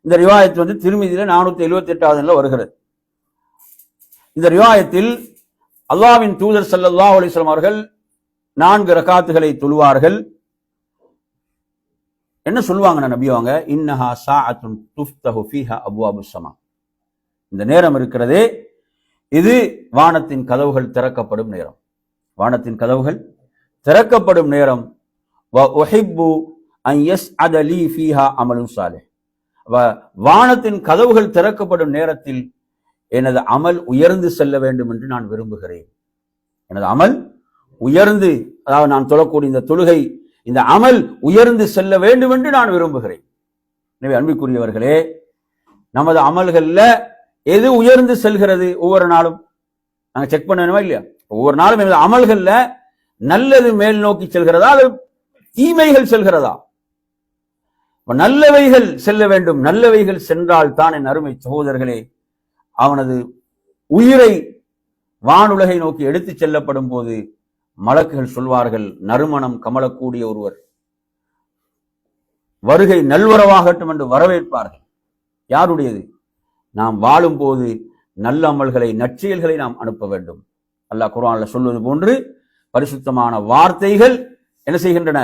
இந்த ரிவாயத் திருமிதியில 478வது வருகிறது. இந்த ரிவாயத்தில் அல்லாஹ்வின் தூதர் ஸல்லல்லாஹு அலைஹி வஸல்லம் அவர்கள் 4 ரக்காத்துகளை தொழுவார்கள். என்ன சொல்லுவாங்கன்னா நபி அவங்க, இன்னஹா சாஅத்துன் துஃப்தஹு ஃபீஹா அப்வாபுஸ் ஸமா. இந்த நேரம் இருக்கிறதே, இது வானத்தின் கதவுகள் திறக்கப்படும் நேரம். வானத்தின் கதவுகள் திறக்கப்படும் நேரம். வ உஹிப்பு அன் யஸ்அத லீ ஃபீஹா அமலுன் சாலிஹ். வானத்தின் கதவுகள் திறக்கப்படும் நேரத்தில் எனது அமல் உயர்ந்து செல்ல வேண்டும் என்று நான் விரும்புகிறேன். எனது அமல் உயர்ந்து, அதாவது நான் தொழக்கூடிய இந்த தொழுகை, இந்த அமல் உயர்ந்து செல்ல வேண்டும் என்று நான் விரும்புகிறேன். எனவே அன்பிற்குரியவர்களே, நமது அமல்கள்ல எது உயர்ந்து செல்கிறது? ஒவ்வொரு நாளும் நாங்க செக் பண்ணணுமா இல்லையா? ஒவ்வொரு நாளும் எனது அமல்கள்ல நல்லது மேல் நோக்கி செல்கிறதா, அல்லது தீமைகள் செல்கிறதா? நல்லவைகள் செல்ல வேண்டும். நல்லவைகள் சென்றால் தான் என் அருமை சகோதரர்களே, அவனது உயிரை வானுலகை நோக்கி எடுத்துச் செல்லப்படும் போது மலக்குகள் சொல்வார்கள், நறுமணம் கமலக்கூடிய ஒருவர் வருகை நல்வரவாகட்டும் என்று வரவேற்பார்கள். யாருடையது? நாம் வாழும் போது நல்ல அமல்களை, நற்செயல்களை நாம் அனுப்ப வேண்டும். அல்லாஹ் குர்ஆன்ல சொல்வது போன்று பரிசுத்தமான வார்த்தைகள் என்ன செய்கின்றன?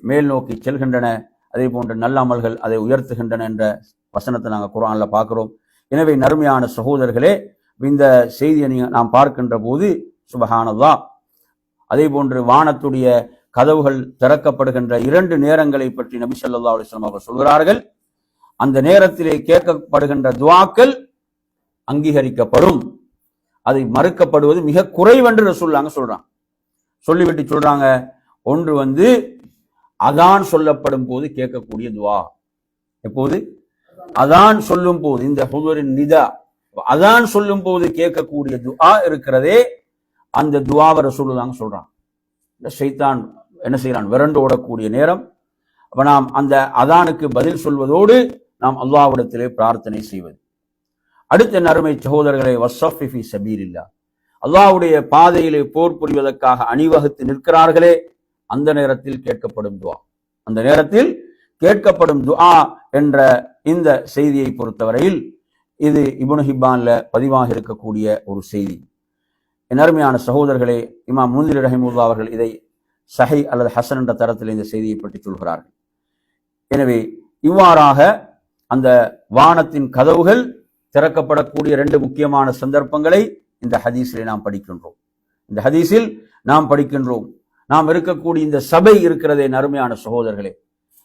மேல் நோக்கி செல்கின்றன. அதே போன்று நல்ல அமல்கள் அதை உயர்த்துகின்றன என்ற வசனத்தை நாங்கள் குர்ஆன்ல பார்க்கிறோம். எனவே நறுமையான சகோதரர்களே, இந்த செய்தியை நாம் பார்க்கின்ற போது சுப்ஹானல்லாஹ், அதே போன்று வானத்துடைய கதவுகள் திறக்கப்படுகின்ற 2 நேரங்களை பற்றி நபி ஸல்லல்லாஹு அலைஹி வஸல்லம் அவர்கள் சொல்கிறார்கள். அந்த நேரத்திலே கேட்கப்படுகின்ற துஆக்கள் அங்கீகரிக்கப்படும், அதை மறுக்கப்படுவது மிக குறைவென்று ரசூலுல்லாஹ் சொல்றாங்க. சொல்லிவிட்டு சொல்றாங்க, ஒன்று அதான் சொல்லப்படும் போது கேட்கக்கூடிய துஆ. எப்போது? அதான் சொல்லும் போது, இந்த ஹுதுரின் நிதா, அதான் சொல்லும் போது கேட்கக்கூடிய துஆ இருக்கிறதே, அந்த துஆவை ரசூலுல்லாஹ் சொல்றான். ஷைத்தான் என்ன செய்யறான்? விரண்டு ஓடக்கூடிய நேரம். அப்ப நாம் அந்த அதானுக்கு பதில் சொல்வதோடு நாம் அல்லாஹ்விடத்திலே பிரார்த்தனை செய்வது. அடுத்த நறுமை சகோதரர்களை, வஸ்ஸஃபி ஃபீ ஸபீலில்லாஹ், அல்லாஹ்வுடைய பாதையிலே போர் புரிவதற்காக அணிவகுத்து நிற்கிறார்களே, அந்த நேரத்தில் கேட்கப்படும் துஆ, அந்த நேரத்தில் கேட்கப்படும் துஆ என்ற இந்த செய்தியை பொறுத்தவரையில் இது இப்னு ஹிப்பான்ல பதிவாக இருக்கக்கூடிய ஒரு செய்தி. என் அருமையான சகோதரர்களே, இமாம் முன்திரி ரஹிமஹுல்லாஹ் அவர்கள் இதை சஹீஹ் அல்லது ஹசன் என்ற தரத்தில் இந்த செய்தியை பற்றி சொல்கிறார்கள். எனவே இவ்வாறாக அந்த வானத்தின் கதவுகள் திறக்கப்படக்கூடிய 2 முக்கியமான சந்தர்ப்பங்களை இந்த ஹதீஸிலே நாம் படிக்கின்றோம். இந்த ஹதீஸில் நாம் படிக்கின்றோம். நாம் இருக்கக்கூடிய இந்த சபை இருக்கிறதே அருமையான சகோதரர்களே,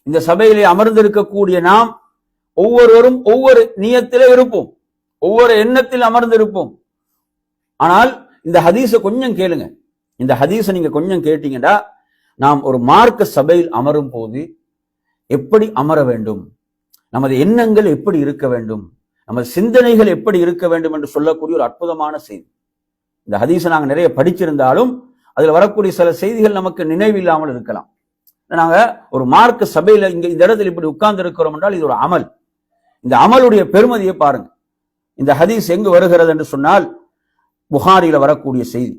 இந்த சபையிலே அமர்ந்திருக்கக்கூடிய நாம் ஒவ்வொருவரும் ஒவ்வொரு நியத்திலே இருப்போம், ஒவ்வொரு எண்ணத்தில் அமர்ந்திருப்போம். ஆனால் இந்த ஹதீஸை கொஞ்சம் கேளுங்க. இந்த ஹதீஸை நீங்க கொஞ்சம் கேட்டீங்கன்னா, நாம் ஒரு மார்க்க சபையில் அமரும் போது எப்படி அமர வேண்டும், நமது எண்ணங்கள் எப்படி இருக்க வேண்டும், நமது சிந்தனைகள் எப்படி இருக்க வேண்டும் என்று சொல்லக்கூடிய ஒரு அற்புதமான செய்தி. இந்த ஹதீஸை நாங்கள் நிறைய படிச்சிருந்தாலும் அதில் வரக்கூடிய சில செய்திகள் நமக்கு நினைவில்லாமல் இருக்கலாம். நாங்க ஒரு மார்க்க சபையில இந்த இடத்துல இப்படி உட்கார்ந்து இருக்கிறோம் என்றால் இது ஒரு அமல். இந்த அமலுடைய பெருமதியை பாருங்க. இந்த ஹதீஸ் எங்கு வருகிறது என்று சொன்னால், புகாரில வரக்கூடிய செய்தி.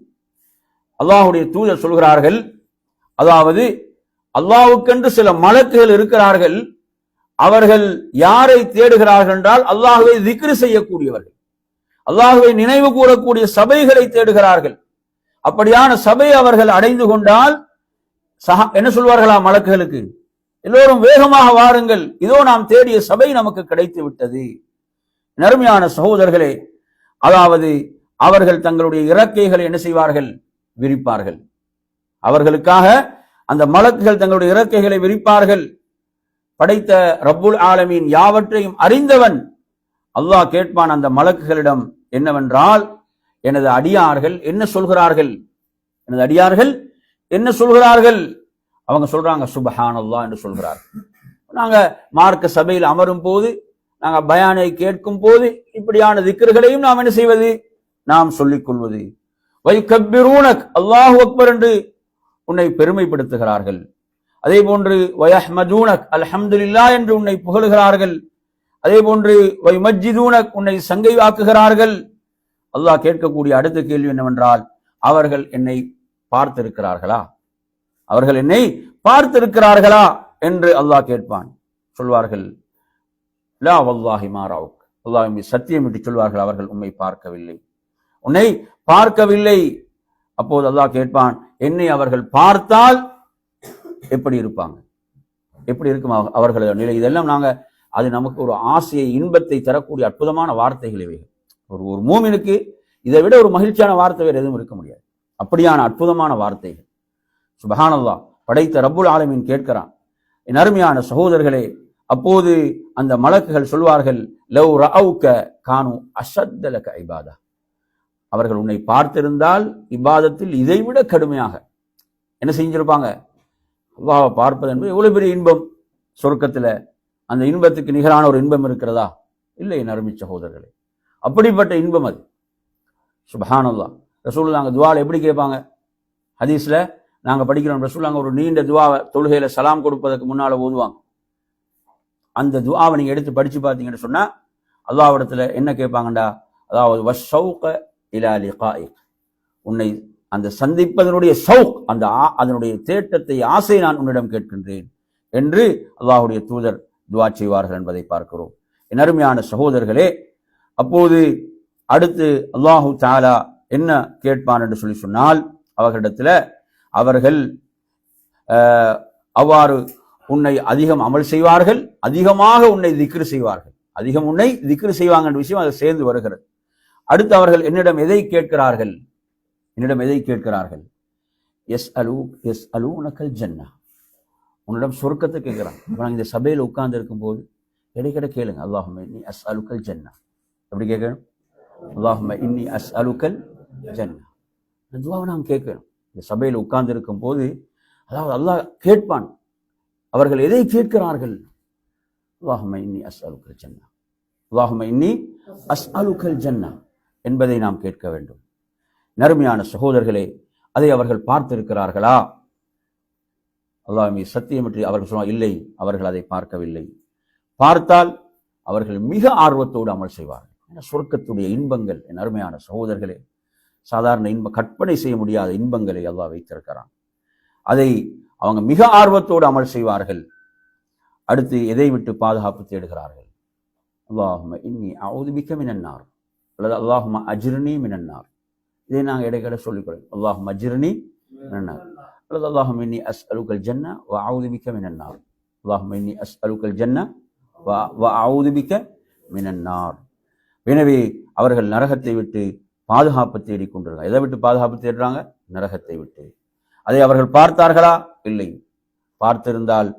அல்லாஹ்வுடைய தூதர் சொல்கிறார்கள், அதாவது அல்லாஹ்வுக்கென்று சில மலக்குகள் இருக்கிறார்கள், அவர்கள் யாரை தேடுகிறார்கள் என்றால் அல்லாஹ்வை திக்ர் செய்யக்கூடியவர்கள், அல்லாஹ்வை நினைவு கூறக்கூடிய சபைகளை தேடுகிறார்கள். அப்படியான சபை அவர்கள் அடைந்து கொண்டால் என்ன சொல்வார்களா மலக்குகளுக்கு? எல்லோரும் வேகமாக வாருங்கள், இதோ நாம் தேடிய சபை நமக்கு கிடைத்து விட்டது. நறுமையான சகோதரர்களே, அதாவது அவர்கள் தங்களுடைய இறக்கைகளை என்ன செய்வார்கள்? விரிப்பார்கள். அவர்களுக்காக அந்த மலக்குகள் தங்களுடைய இறக்கைகளை விரிப்பார்கள். படைத்த ரப்புல் ஆலமீன் யாவற்றையும் அறிந்தவன் அல்லாஹ் கேட்பான் அந்த மலக்குகளிடம் என்னவென்றால், எனது அடியார்கள் என்ன சொல்கிறார்கள், எனது அடியார்கள் என்ன சொல்கிறார்கள்? அவங்க சொல்றாங்க சுப்ஹானல்லாஹ் என்று சொல்கிறார்கள். நாங்க மார்க்க சபையில் அமரும் போது, நாங்க பயானை கேட்கும் போது இப்படியான திக்ர்களையும் நாம் என்ன செய்வது? நாம் சொல்லிக் கொள்வது. வயுகப்பிரூனக், அல்லாஹு அக்பர் என்று உன்னை பெருமைப்படுத்துகிறார்கள். அதே போன்று வயஹ்மதூனக், அல்ஹம்துலில்லாஹ் என்று உன்னை புகழுகிறார்கள். அதே போன்று வயுமஜ்ஜிதூனக், உன்னை சங்கை ஆக்குகிறார்கள். அல்லாஹ் கேட்கக்கூடிய அடுத்த கேள்வி என்னவென்றால், அவர்கள் என்னை பார்த்திருக்கிறார்களா, அவர்கள் என்னை பார்த்திருக்கிறார்களா என்று அல்லாஹ் கேட்பான். சொல்வார்கள் லா வல்லாஹி மா ரவுக், அல்லாஹ் சத்தியமிட்டு சொல்வார்கள், அவர்கள் உம்மை பார்க்கவில்லை, உன்னை பார்க்கவில்லை. அப்போது அல்லாஹ் கேட்பான், என்னை அவர்கள் பார்த்தால் எப்படி இருப்பாங்க, எப்படி இருக்கும் அவர்களது நிலை? இதெல்லாம் நாங்க அது நமக்கு ஒரு ஆசையை, இன்பத்தை தரக்கூடிய அற்புதமான வார்த்தைகள் இவை. ஒரு மூமினுக்கு இதை விட ஒரு மகிழ்ச்சியான வார்த்தை வேறு எதுவும் இருக்க முடியாது. அப்படியான அற்புதமான வார்த்தைகள். சுப்ஹானல்லாஹ், படைத்த ரப்புல் ஆலமீன் கேட்கிறான். என் அருமையான சகோதரர்களே, அப்போது அந்த மலக்குகள் சொல்வார்கள், லவ் ரஅவுக கானு அஷத்த லக இபாதா, அவர்கள் உன்னை பார்த்திருந்தால் இபாதத்தில் இதைவிட கடுமையாக என்ன செஞ்சிருப்பாங்க? அல்லாஹ்வை பார்ப்பது என்பது எவ்வளவு பெரிய இன்பம். சொர்க்கத்தில் அந்த இன்பத்துக்கு நிகரான ஒரு இன்பம் இருக்கிறதா? இல்லை என் அருமை சகோதரர்களே, அப்படிப்பட்ட இன்பம் அது. சுப்ஹானல்லாஹ். ரசூலுல்லாஹ் துஆல எப்படி கேட்பாங்க? ஹதீஸ்ல நாங்க படிக்கிறோம், ரசூலுல்லாஹ் ஒரு நீண்ட துஆவை தொழுகையில சலாம் கொடுப்பதற்கு முன்னால ஓதுவாங்க. அந்த துஆவை நீங்க எடுத்து படிச்சு பார்த்தீங்கன்னு சொன்னா அல்லாஹ்விடத்துல என்ன கேட்பாங்கண்டா, அதாவது வஷௌக இலா லிகாயிக், உன்னை அந்த சந்திப்பதனுடைய ஷௌக், அந்த அதனுடைய தேட்டத்தை, ஆசை நான் உன்னிடம் கேட்கின்றேன் என்று அல்லாஹ்வுடைய தூதர் துஆ செய்வார்கள் என்பதை பார்க்கிறோம். என் அருமையான சகோதரர்களே, அப்போது அடுத்து அல்லாஹு தஆலா என்ன கேட்பான் என்று சொல்லி சொன்னால், அவர்களிடத்துல அவர்கள் அவ்வாறு உன்னை அதிகம் அமல் செய்வார்கள், அதிகமாக உன்னை திக்ர் செய்வார்கள், அதிகம் உன்னை திக்ர் செய்வாங்க என்ற விஷயம் அது சேர்ந்து வருகிறது. அடுத்து அவர்கள் என்னிடம் எதை கேட்கிறார்கள்? என்னிடம் எதை கேட்கிறார்கள்? யஸ்அலூனகல் ஜன்னah, உன்னிடம் சொர்க்கத்தை கேட்கிறாங்க. இந்த சபையில் உட்கார்ந்து இருக்கும் போது இடைக்கிட கேளுங்க, அல்லாஹும்ம இன்னி அஸ்அலுக்கல் ஜன்னah. எப்படி கேட்கணும்? அல்லாஹும்ம இன்னி அஸ்அலுக்கல் ஜன்னah. இந்த துஆவை நாம் கேட்கணும். இந்த சபையில் உட்கார்ந்து இருக்கும் போது அதாவது அல்லாஹ் கேட்பான். அவர்கள் எதை கேட்கிறார்கள்? அல்லாஹும்ம இன்னி அஸ்அலுக்கல் ஜன்னா, அல்லாஹும்ம இன்னி அஸ்அலுக்கல் ஜன்னா என்பதை நாம் கேட்க வேண்டும். நறுமையான சகோதரர்களே, அதை அவர்கள் பார்த்திருக்கிறார்களா? அல்லாஹ் மீது சத்தியமின்றி அவர்கள் சொன்னார், இல்லை, அவர்கள் அதை பார்க்கவில்லை. பார்த்தால் அவர்கள் மிக ஆர்வத்தோடு அமல் செய்வார்கள். சொர்க்கத்துடைய இன்பங்கள், என் அருமையான சகோதரர்களே, சாதாரண கற்பனை செய்ய முடியாத இன்பங்களை அல்லாஹ் வைத்திருக்கிறான். அதை அவங்க மிக ஆர்வத்தோடு அமல் செய்வார்கள். அடுத்து எதை விட்டு பாதுகாப்பு தேடுகிறார்கள்? அல்லாஹும்ம இன்னி அஊது பிக்க மினன் நார், அல்லது அல்லாஹும்ம அஜ்ரினி மினன் நார். இதை நாங்கள் இடைக்கிட சொல்லிக்கிறோம். அல்லாஹும்ம அஜ்ரினி மினன் நார், அல்லது அல்லாஹும்ம இன்னி அஸ்அலுக்கல் ஜன்னா வ அஊது பிக்க மினன் நார். அல்லாஹும்ம இன்னி அஸ்அலுக்கல் ஜன்னா வ அஊது பிக்க மினன் நார். எனவே அவர்கள் நரகத்தை விட்டு பாதுகாப்பு தேடிக் கொண்டிருக்காங்க. எதை விட்டு பாதுகாப்பு தேடுறாங்க? நரகத்தை விட்டு. அதை அவர்கள் பார்த்தார்களா? இல்லை. பார்த்திருந்தால்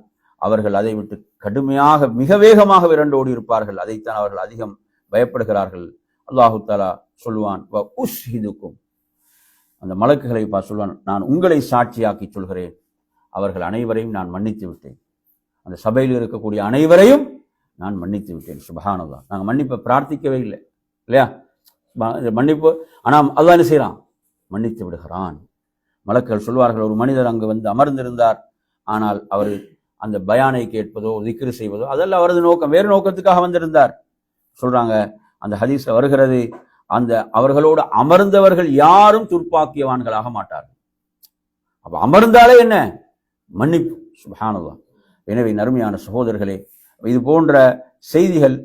அவர்கள் அதை விட்டு கடுமையாக மிக வேகமாக விரண்டோடி இருப்பார்கள். அதைத்தான் அவர்கள் அதிகம் பயப்படுகிறார்கள். அல்லாஹு தஆலா சொல்வான், வ உஷ்ஹிதுக்கும், அந்த மலக்குகளை சொல்வான், நான் உங்களை சாட்சியாக்கி சொல்கிறேன், அவர்கள் அனைவரையும் நான் மன்னித்து விட்டேன். அந்த சபையில் இருக்கக்கூடிய அனைவரையும் நான் மன்னித்து விட்டேன். சுப்ஹானல்லாஹ். நாங்கள் மன்னிப்பை பிரார்த்திக்கவே இல்லை, இல்லையா? மன்னிப்பு, ஆனால் அல்லாஹ் என்ன செய்யறான்? மன்னித்து விடுகிறான். மலக்குகள் சொல்வார்கள், ஒரு மனிதர் அங்கு வந்து அமர்ந்திருந்தார், ஆனால் அவர் அந்த பயானை கேட்பதோ திக்ரு செய்வதோ அதெல்லாம் அவரது நோக்கம், வேறு நோக்கத்துக்காக வந்திருந்தார். சொல்றாங்க, அந்த ஹதீஸ்ல வருகிறது, அந்த அவர்களோடு அமர்ந்தவர்கள் யாரும் துர்ப்பாக்கியவான்களாக மாட்டார்கள். அப்ப அமர்ந்தாலே என்ன? மன்னிப்பு. சுப்ஹானல்லாஹ். எனவே நறுமையான சகோதரர்களே, இது போன்ற செய்திகள்,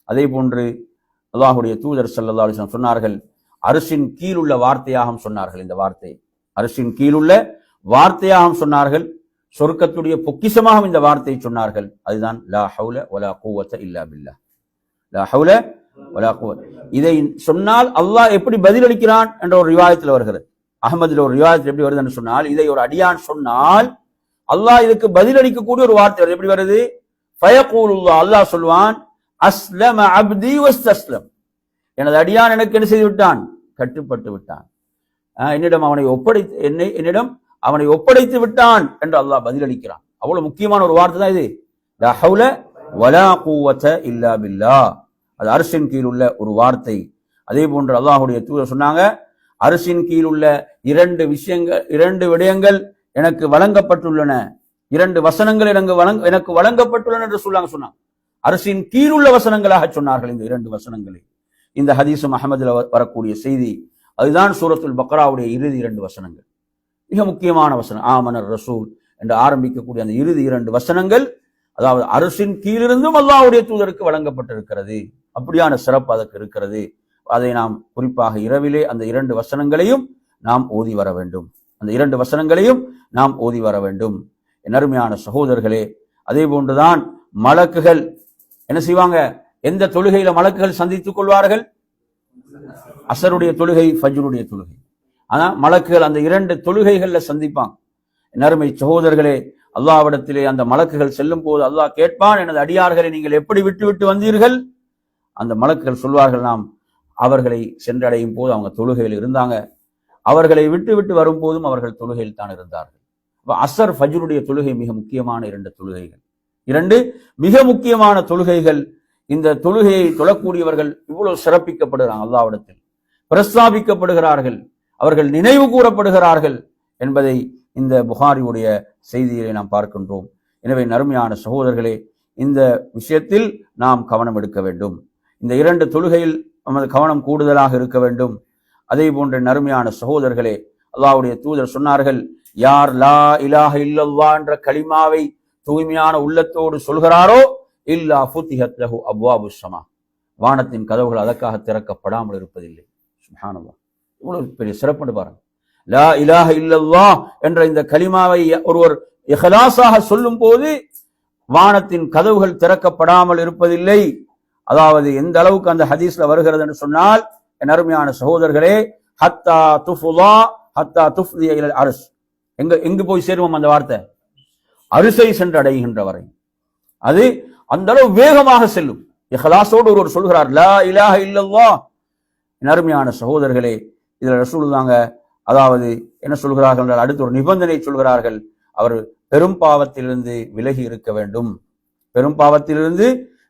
அதே போன்று அல்லாஹுடைய தூதர் ஸல்லல்லாஹு அலைஹி வஸல்லம் சொன்னார்கள், அரிசின் கீழுள்ள வார்த்தையாக சொன்னார்கள். இந்த வார்த்தை அரிசின் கீழுள்ள வார்த்தையாக சொன்னார்கள். சொர்க்கத்துடைய பொக்கிஷமாக இந்த வார்த்தையை சொன்னார்கள். அதுதான் லா ஹவுல வலா குவத்த இல்லா பில்லாஹ். லா ஹவுல வலா குவத்த. இதை சொன்னால் அல்லாஹ் எப்படி பதிலளிக்கிறான் என்ற ஒரு ரிவாயத்தில் வருகிறது. அஹ்மதுல ஒரு ரிவாயத்தில் எப்படி வருது என்று சொன்னால், இதை ஒரு அடியான் சொன்னால் அல்லாஹ் இதுக்கு பதிலளிக்கக்கூடிய ஒரு வார்த்தை வருது. எப்படி வருது? ஃபயகூலுல்லாஹ், அல்லாஹ் சொல்வான், அஸ்லம அப்தி வஸ்தஸ்லம், எனது அடியான் எனக்கு என்ன செய்து விட்டான்? கட்டுப்பட்டு விட்டான். என்னிடம் அவனை ஒப்படைத்து விட்டான் என்று அல்லாஹ் பதிலளிக்கிறான். அவ்வளவு முக்கியமான ஒரு வார்த்தை தான் இது. லா ஹவுல வலா குவத்த இல்லா பில்லாஹ். அது அரிசின் கீழ் உள்ள ஒரு வார்த்தை. அதே போன்று அல்லாஹுடைய தூதர் சொன்னாங்க, அரிசின் கீழ் உள்ள இரண்டு விடயங்கள் எனக்கு வழங்கப்பட்டுள்ளன, 2 வசனங்கள் எனக்கு வழங்கப்பட்டுள்ளன என்று சொன்னாங்க. அரிசின் கீழுள்ள வசனங்களாக சொன்னார்கள் இந்த 2 வசனங்களை. இந்த ஹதீஸும் அஹ்மதுல வரக்கூடிய செய்தி. அதுதான் சூரத்துல் பக்ராவுடைய இறுதி 2 வசனங்கள். மிக முக்கியமான வசனம். ஆமனர் ரசூல் என்று ஆரம்பிக்கக்கூடிய அந்த இறுதி 2 வசனங்கள், அதாவது அரிசின் கீழிருந்தும் அல்லாஹ்வுடைய தூதருக்கு வழங்கப்பட்டிருக்கிறது. அப்படியான சிறப்பு அதற்கு இருக்கிறது. அதை நாம் குறிப்பாக இரவிலே அந்த 2 வசனங்களையும் நாம் ஓதி வர வேண்டும். அந்த 2 வசனங்களையும் நாம் ஓதி வர வேண்டும். என் அருமையான சகோதரர்களே, அதே போன்றுதான் மலக்குகள் என்ன செய்வாங்க? எந்த தொழுகையில மலக்குகள் சந்தித்துக் கொள்வார்கள்? அசருடைய தொழுகை, ஃபஜ்ருடைய தொழுகை. ஆனா மலக்குகள் அந்த 2 தொழுகைகள்ல சந்திப்பாங்க. நறுமை சகோதரர்களே, அல்லாஹ்விடத்திலே அந்த மலக்குகள் செல்லும் போது அல்லாஹ் கேட்பான், எனது அடியார்களை நீங்கள் எப்படி விட்டு வந்தீர்கள்? அந்த மலக்குகள் சொல்வார்கள், நாம் அவர்களை சென்றடையும் போது அவங்க தொழுகையில் இருந்தாங்க, அவர்களை விட்டு வரும்போதும் அவர்கள் தொழுகையில் தான் இருந்தார்கள். அசர் ஃபஜ்ருடைய தொழுகை மிக முக்கியமான 2 தொழுகைகள், 2 மிக முக்கியமான தொழுகைகள். இந்த தொழுகையை தொழக்கூடியவர்கள் இவ்வளவு சிறப்பிக்கப்படுகிறாங்க, அல்லாஹ்விடத்தில் பிரஸ்தாபிக்கப்படுகிறார்கள், அவர்கள் நினைவு கூறப்படுகிறார்கள் என்பதை இந்த புகாரியுடைய செய்தியை நாம் பார்க்கின்றோம். எனவே நறுமையான சகோதரர்களே, இந்த விஷயத்தில் நாம் கவனம் எடுக்க வேண்டும். இந்த 2 தொழுகையில் நமது கவனம் கூடுதலாக இருக்க வேண்டும். அதே போன்ற நறுமையான சகோதரர்களே, அல்லாஹ்வுடைய தூதர் சொன்னார்கள், யார் லா இலாஹ இல்லல்லாஹ் என்ற கலிமாவை தூய்மையான உள்ளத்தோடு சொல்கிறாரோ, இல்லா ஃபுத்திஹத் லஹு அப்வாபுஸ் ஸமா, வானத்தின் கதவுகள் அதற்காக திறக்கப்படாமல் இருப்பதில்லை. சுப்ஹானல்லாஹ், இவ்வளவு பெரிய சிறப்பு பாருங்க. லா இலாஹ இல்லல்லாஹ் என்ற இந்த கலிமாவை ஒருவர் இஹ்லாஸாக சொல்லும் போது வானத்தின் கதவுகள் திறக்கப்படாமல் இருப்பதில்லை. அதாவது எந்த அளவுக்கு அந்த ஹதீஸ்ல வருகிறது என்று சொன்னால், என் அருமையான சகோதரர்களே, ஹத்தா துஃபுலா ஹத்தா துஃப்திய இலல் அர்ஷ், எங்கு போய் சேருவோம் அந்த வார்த்தை? அரிசை சென்று அடைகின்ற வரை அது அந்த அளவு வேகமாக செல்லும். இஹ்லாஸோடு ஒருவர் சொல்கிறார் லா இலாஹ இல்லல்லாஹ். என் அருமையான சகோதரர்களே, இதுல ரசூலுல்லாஹ் அதாவது என்ன சொல்கிறார்கள் என்றால், அடுத்து ஒரு நிபந்தனை சொல்கிறார்கள், அவர் பெரும் பாவத்திலிருந்து விலகி இருக்க வேண்டும். பெரும் பாவத்திலிருந்து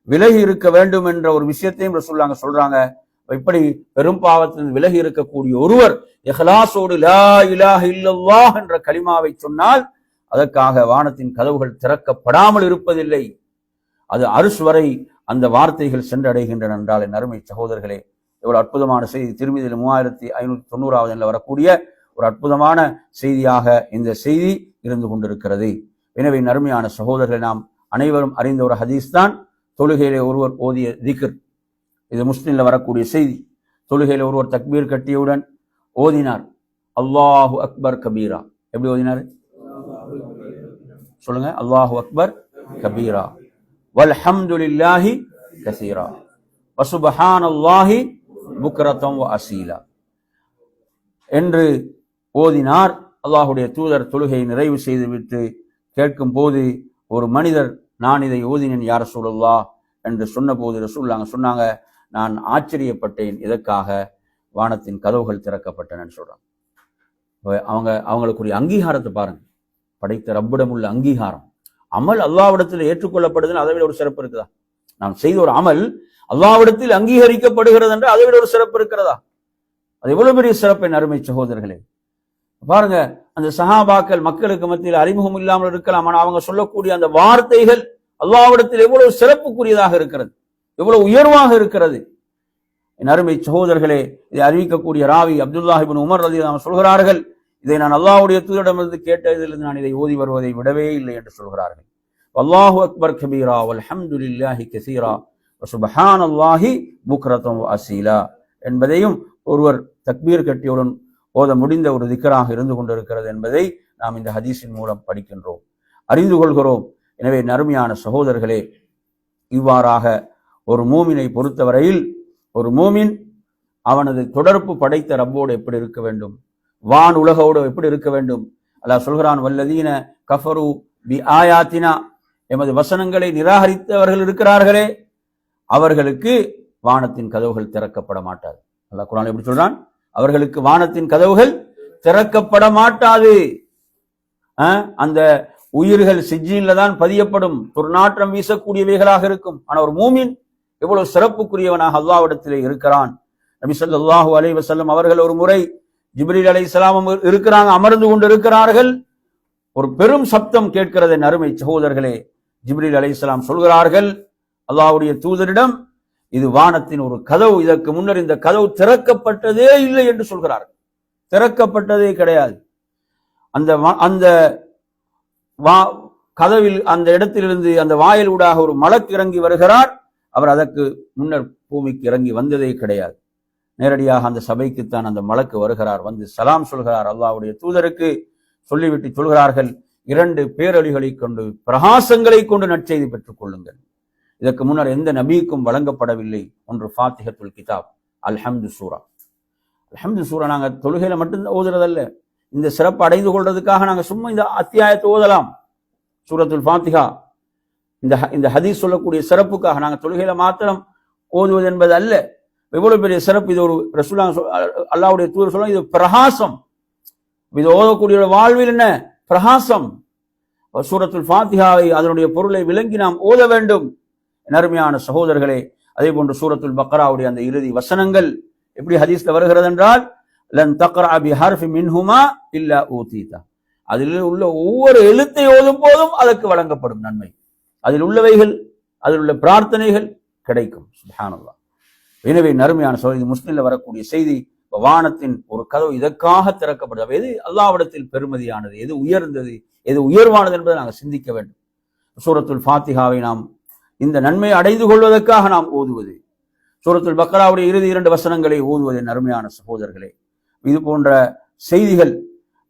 விலகி இருக்க வேண்டும் என்ற ஒரு விஷயத்தையும் ரசூலுல்லாஹ் சொல்றாங்க. இப்படி பெரும் பாவத்தில் விலகி இருக்கக்கூடிய ஒருவர் இஹ்லாஸோடு லா இலாஹ இல்லல்லாஹ் என்ற கலிமாவை சொன்னால் அதற்காக வானத்தின் கதவுகள் திறக்கப்படாமல் இருப்பதில்லை. அது அர்ஷ் வரை அந்த வார்த்தைகள் சென்றடைகின்றன என்றால் என் அருமை சகோதரர்களே, எவ்வளவு அற்புதமான செய்தி. திருமதியில் 3590 வரக்கூடிய ஒரு அற்புதமான செய்தியாக இந்த செய்தி இருந்து கொண்டிருக்கிறது. எனவே அருமையான சகோதரர்களை, நாம் அனைவரும் அறிந்த ஒரு ஹதீஸ் தான் தொழுகையிலே ஒருவர் ஓதிய திக்ர். இது முஸ்லிம்ல வரக்கூடிய செய்தி. தொழுகையில ஒருவர் தக்பீர் கட்டியவுடன் ஓதினார் அல்லாஹு அக்பர் கபீரா. எப்படி ஓதினார் சொல்லுங்க? அல்லாஹு அக்பர் கபீரா வல்ஹம்துலில்லாஹி கஸீரா வசுப்ஹானல்லாஹி புக்ரத்தம் வ அசீலா என்று ஓதினார். அல்லாஹுடைய தூதர் தொழுகையை நிறைவு செய்துவிட்டு கேட்கும் போது ஒரு மனிதர், நான் இதை ஓதினேன் யா ரசூலுல்லாஹ் என்று சொன்ன போது ரசூலுல்லாஹ் சொன்னாங்க, நான் ஆச்சரியப்பட்டேன், இதற்காக வானத்தின் கதவுகள் திறக்கப்பட்டன சொல்றாங்க. அவங்களுக்குரிய அங்கீகாரத்தை பாருங்க. படைத்த ரப்பிடம் உள்ள அங்கீகாரம். அமல் அல்லாஹ்விடத்தில் ஏற்றுக்கொள்ளப்படுதுன்னு அதை விட ஒரு சிறப்பு இருக்குதா? நாம் செய்த ஒரு அமல் அல்லாஹ்விடத்தில் அங்கீகரிக்கப்படுகிறது என்று அதை விட ஒரு சிறப்பு இருக்கிறதா? அது எவ்வளவு பெரிய சிறப்பு அருமை சகோதரர்களே. பாருங்க, அந்த சஹாபாக்கள் மக்களுக்கு மத்தியில் அறிமுகம் இல்லாமல் இருக்கலாம், ஆனால் அவங்க சொல்லக்கூடிய அந்த வார்த்தைகள் அல்லாஹ்விடத்தில் எவ்வளவு சிறப்புக்குரியதாக இருக்கிறது, எவ்வளவு உயர்வாக இருக்கிறது. என் அருமை சகோதரர்களே, இதை அறிவிக்கக்கூடிய ராவி அப்துல்லாஹ் இப்னு உமர் ரலியல்லாஹு அன்ஹு சொல்கிறார்கள், இதை நான் அல்லாஹ்வுடைய தூதரிடமிருந்து கேட்டதிலிருந்து நான் இதை ஓதி வருவதை விடவே இல்லை என்று சொல்கிறார்கள். அல்லாஹு அக்பர் கபீரா வல்ஹம்துலில்லாஹி கஸீரா வசுப்ஹானல்லாஹி புக்ரத்தம் வ அசீலா என்பதையும் ஒருவர் தக்பீர் கட்டியவுடன் ஓத முடிந்த ஒரு திக்ராக இருந்து கொண்டிருக்கிறது என்பதை நாம் இந்த ஹதீஸின் மூலம் படிக்கின்றோம், அறிந்து கொள்கிறோம். எனவே அருமையான சகோதரர்களே, இவ்வாறாக ஒரு மூமினை பொறுத்தவரையில் ஒரு மூமின் அவனது தொடர்பு படைத்த ரப்போடு எப்படி இருக்க வேண்டும், வான் உலகோடு எப்படி இருக்க வேண்டும். அல்லாஹ் சொல்கிறான், வல்லதீன கஃபரு பி ஆயாத்தினா, எமது வசனங்களை நிராகரித்தவர்கள் இருக்கிறார்களே அவர்களுக்கு வானத்தின் கதவுகள் திறக்கப்பட மாட்டாது. அல்லாஹ் குர்ஆனில் எப்படி சொல்றான்? அவர்களுக்கு வானத்தின் கதவுகள் திறக்கப்பட மாட்டாது. அந்த உயிர்கள் சிஜ்ஜீன்ல தான் பதியப்படும், துர்நாற்றம் வீசக்கூடியவைகளாக இருக்கும். ஆனால் ஒரு மூமின் எவ்வளவு சிறப்புக்குரியவனாக அல்லாஹ்விடத்திலே இருக்கிறான். நபி ஸல்லல்லாஹு அலைஹி வஸல்லம் அவர்கள் ஒரு முறை ஜிப்ரீல் அலைஹிஸ்ஸலாம் இருக்கிறாங்க, அமர்ந்து கொண்டு இருக்கிறார்கள். ஒரு பெரும் சப்தம் கேட்கிறது. என் அருமை சகோதரர்களே, ஜிப்ரீல் அலைஹிஸ்ஸலாம் சொல்கிறார்கள் அல்லாஹ்வுடைய தூதரிடம், இது வானத்தின் ஒரு கதவு, இதற்கு முன்னர் இந்த கதவு திறக்கப்பட்டதே இல்லை என்று சொல்கிறார்கள். திறக்கப்பட்டதே கிடையாது. அந்த கதவில் அந்த இடத்திலிருந்து அந்த வாயில் ஊடாக ஒரு மலக்கு இறங்கி வருகிறார். அவர் அதற்கு முன்னர் பூமிக்கு இறங்கி வந்ததே கிடையாது. நேரடியாக அந்த சபைக்குத்தான் அந்த மலக்கு வருகிறார், வந்து சலாம் சொல்கிறார் அல்லாஹ்வுடைய தூதருக்கு. சொல்லிவிட்டு சொல்கிறார்கள், 2 பேரொளிகளை கொண்டு பிரகாசங்களை கொண்டு நற்செய்தி பெற்றுக் கொள்ளுங்கள். இதற்கு முன்னர் எந்த நபிக்கும் வழங்கப்படவில்லை. ஒன்று ஃபாத்திஹத்துல் கிதாப், அல்ஹம்து சூரா. அல்ஹம்து சூரா நாங்கள் தொழுகையில மட்டும் ஓதுறதல்ல, இந்த சிறப்பு அடைந்து கொள்றதுக்காக நாங்கள் சும்மா இந்த அத்தியாயத்தை ஓதலாம். சூரத்துல் ஃபாத்திஹா இந்த ஹதீஸ் சொல்லக்கூடிய சிறப்புக்காக நாங்கள் தொழுகையில மாத்திரம் ஓதுவது என்பது அல்ல. எவ்வளவு பெரிய சிறப்பு! இது ஒரு ரசூலுல்லாஹ் அல்லாஹ்வுடைய தூதர் சொல்ல, இது பிரகாசம். இது ஓதக்கூடிய வாழ்வில் என்ன பிரகாசம். சூரத்துல் ஃபாத்திஹாவை அதனுடைய பொருளை விளங்கி நாம் ஓத வேண்டும். அருமையான சகோதரர்களே, அதே போன்று சூரத்துல் பக்ராவுடைய அந்த இறுதி வசனங்கள் எப்படி ஹதீஸ்ல வருகிறது என்றால், லன் தக்ரா பி ஹர்ஃபி மின்ஹுமா இல்லா ஊதீதா, அதில் உள்ள ஒவ்வொரு எழுத்தை ஓதும் போதும் அதற்கு வழங்கப்படும் நன்மை, அதில் உள்ளவைகள், அதில் உள்ள பிரார்த்தனைகள் கிடைக்கும். சுப்ஹானல்லாஹ். எனவே அருமையான சகோதரர், இது முஸ்லிம்ல வரக்கூடிய செய்தி. வானத்தின் ஒரு கதவு இதற்காக திறக்கப்படுது. எது அல்லாஹ்விடத்தில் பெருமதியானது, எது உயர்ந்தது, எது உயர்வானது என்பதை நாங்கள் சிந்திக்க வேண்டும். சூரத்துல் ஃபாத்திஹாவை நாம் இந்த நன்மையை அடைந்து கொள்வதற்காக நாம் ஓதுவது, சூரத்துல் பக்ராவுடைய இறுதி 2 வசனங்களை ஓதுவது அருமையான சகோதரர்களே, இது போன்ற செய்திகள்.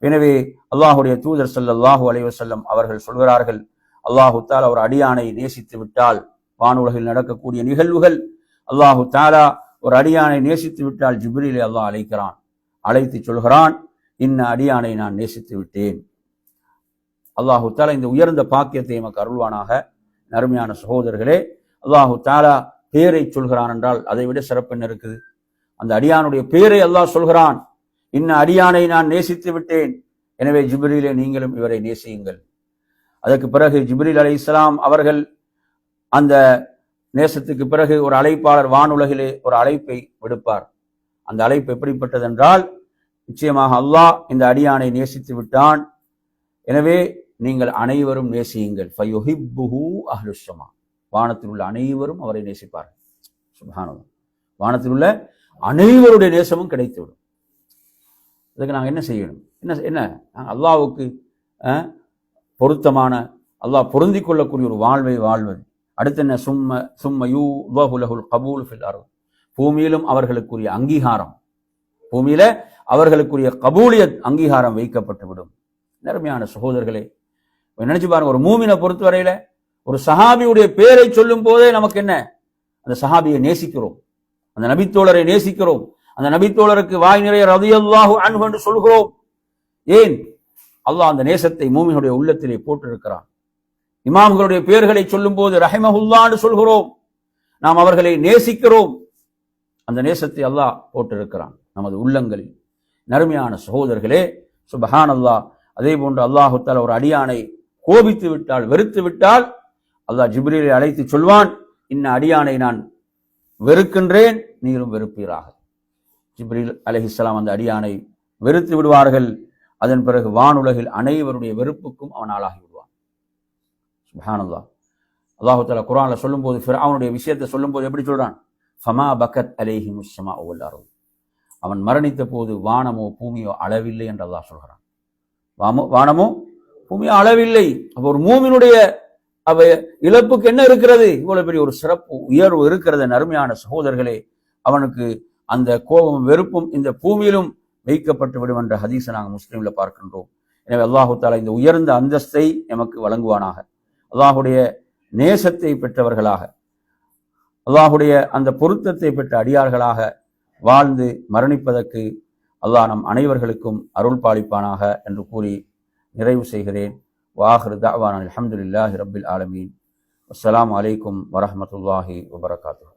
எனவே அல்லாஹுடைய தூதர் ஸல்லல்லாஹு அலைஹி வஸல்லம் அவர்கள் சொல்கிறார்கள், அல்லாஹு தஆலா ஒரு அடியானை நேசித்து விட்டால், வானுலகில் நடக்கக்கூடிய நிகழ்வுகள், அல்லாஹு தஆலா ஒரு அடியானை நேசித்து விட்டால் ஜிப்ரீலை அல்லாஹ் அழைக்கிறான், அழைத்து சொல்கிறான், இன்ன அடியானை நான் நேசித்து விட்டேன். அல்லாஹு தஆலா இந்த உயர்ந்த பாக்கியத்தை எமக்கு அருள்வானாக. அருமையான சகோதரர்களே, அல்லாஹு தஆலா பேரை சொல்கிறான் என்றால் அதை விட சிறப்பு என்ன இருக்குது? அந்த அடியானுடைய பேரை அல்லாஹ் சொல்கிறான், இன்ன அடியானை நான் நேசித்து விட்டேன், எனவே ஜிப்ரீலே நீங்களும் இவரை நேசியுங்கள். அதற்கு பிறகு ஜிப்ரீல் அலைஹிஸ்ஸலாம் அவர்கள் அந்த நேசத்துக்கு பிறகு ஒரு அழைப்பாளர் வானுலகிலே ஒரு அழைப்பை விடுப்பார். அந்த அழைப்பு எப்படிப்பட்டது என்றால், நிச்சயமாக அல்லாஹ் இந்த அடியானை நேசித்து விட்டான், எனவே நீங்கள் அனைவரும் நேசியுங்கள். ஃபயுஹிப்புஹு அஹ்லுஸ் ஸமா, வானத்தில் உள்ள அனைவரும் அவரை நேசிப்பார்கள். சுப்ஹானல்லாஹ், வானத்தில் உள்ள அனைவருடைய நேசமும் கிடைத்துவிடும். அதுக்கு நாங்கள் என்ன செய்யணும்? என்ன அல்லாஹ்வுக்கு பொருத்தமான, அல்லாஹ் பொருந்தி கொள்ளக்கூடிய ஒரு வாழ்வை வாழ்வது. அடுத்து என்ன? சும்ம யுதஹு லஹுல் கபூல் ஃபில் அர்த், பூமியிலும் அவர்களுக்குரிய அங்கீகாரம், பூமியில அவர்களுக்குரிய கபூலியத் அங்கீகாரம் வைக்கப்பட்டு விடும். நேர்மையான சகோதரர்களே, நினைச்சு பாருங்க, ஒரு மூமினை பொறுத்தவரையில ஒரு சஹாபியுடைய பேரை சொல்லும் போதே நமக்கு என்ன? அந்த சஹாபியை நேசிக்கிறோம், அந்த நபித்தோழரை நேசிக்கிறோம், அந்த நபித்தோழருக்கு வாய் நிறைய ரலியல்லாஹு அன்ஹு என்று சொல்கிறோம். ஏன்? அல்லாஹ் அந்த நேசத்தை மூமினுடைய உள்ளத்திலே போட்டிருக்கிறான். இமாம்களுடைய பெயர்களை சொல்லும் போது ரஹிமஹுல்லாஹ் என்று சொல்கிறோம், நாம் அவர்களை நேசிக்கிறோம். அந்த நேசத்தை அல்லாஹ் போட்டிருக்கிறான் நமது உள்ளங்களில். நறுமையான சகோதரர்களே, சுப்ஹானல்லாஹ். அதே போன்று அல்லாஹு தஆலா ஒரு அடியானை கோபித்து விட்டால், வெறுத்து விட்டால், அல்லாஹ் ஜிப்ரீலை அழைத்து சொல்வான், இன்ன அடியானை நான் வெறுக்கின்றேன், நீரும் வெறுப்பீராக. ஜிப்ரீல் அலைஹிஸ்ஸலாம் அந்த அடியானை வெறுத்து விடுவார்கள். அதன் பிறகு வானுலகில் அனைவருடைய வெறுப்புக்கும் அவன் ஆளாகி விடுவான். சுப்ஹானல்லாஹ். அல்லாஹு தஆலா குர்ஆன்ல சொல்லும்போது, ஃபிர்அவுனுடைய விஷயத்தை சொல்லும்போது எப்படி சொல்றான்? ஃபமா பக்கத் அலைஹிமுஸ் ஸமாஉ வல் அர்து, அவன் மரணித்த போது வானமோ பூமியோ அளவில்லை என்று அல்லாஹ் சொல்கிறான். வானமோ பூமியோ அளவில்லை. அப்போ ஒரு மூமினுடைய இழப்புக்கு என்ன இருக்கிறது? இவ்வளவு பெரிய ஒரு சிறப்பு உயர்வு இருக்கிறது. அருமையான சகோதரர்களே, அவனுக்கு அந்த கோபமும் வெறுப்பும் இந்த பூமியிலும் வைக்கப்பட்டு விடும் என்ற ஹதீஸை நாங்கள் முஸ்லீம்ல பார்க்கின்றோம். எனவே அல்லாஹு தஆலா இந்த உயர்ந்த அந்தஸ்தை நமக்கு வழங்குவானாக. அல்லாஹுடைய நேசத்தை பெற்றவர்களாக, அல்லாஹுடைய அந்த பொருத்தத்தை பெற்ற அடியார்களாக வாழ்ந்து மரணிப்பதற்கு அல்லாஹ் நம் அனைவர்களுக்கும் அருள் பாலிப்பானாக என்று கூறி நிறைவு செய்கிறேன். வாஹிரு தஅவானா அல்ஹம்துலில்லாஹி ரப்பில் ஆலமீன். அஸ்ஸலாமு அலைக்கும் வரஹ்மத்துல்லாஹி வபரகாத்துஹு.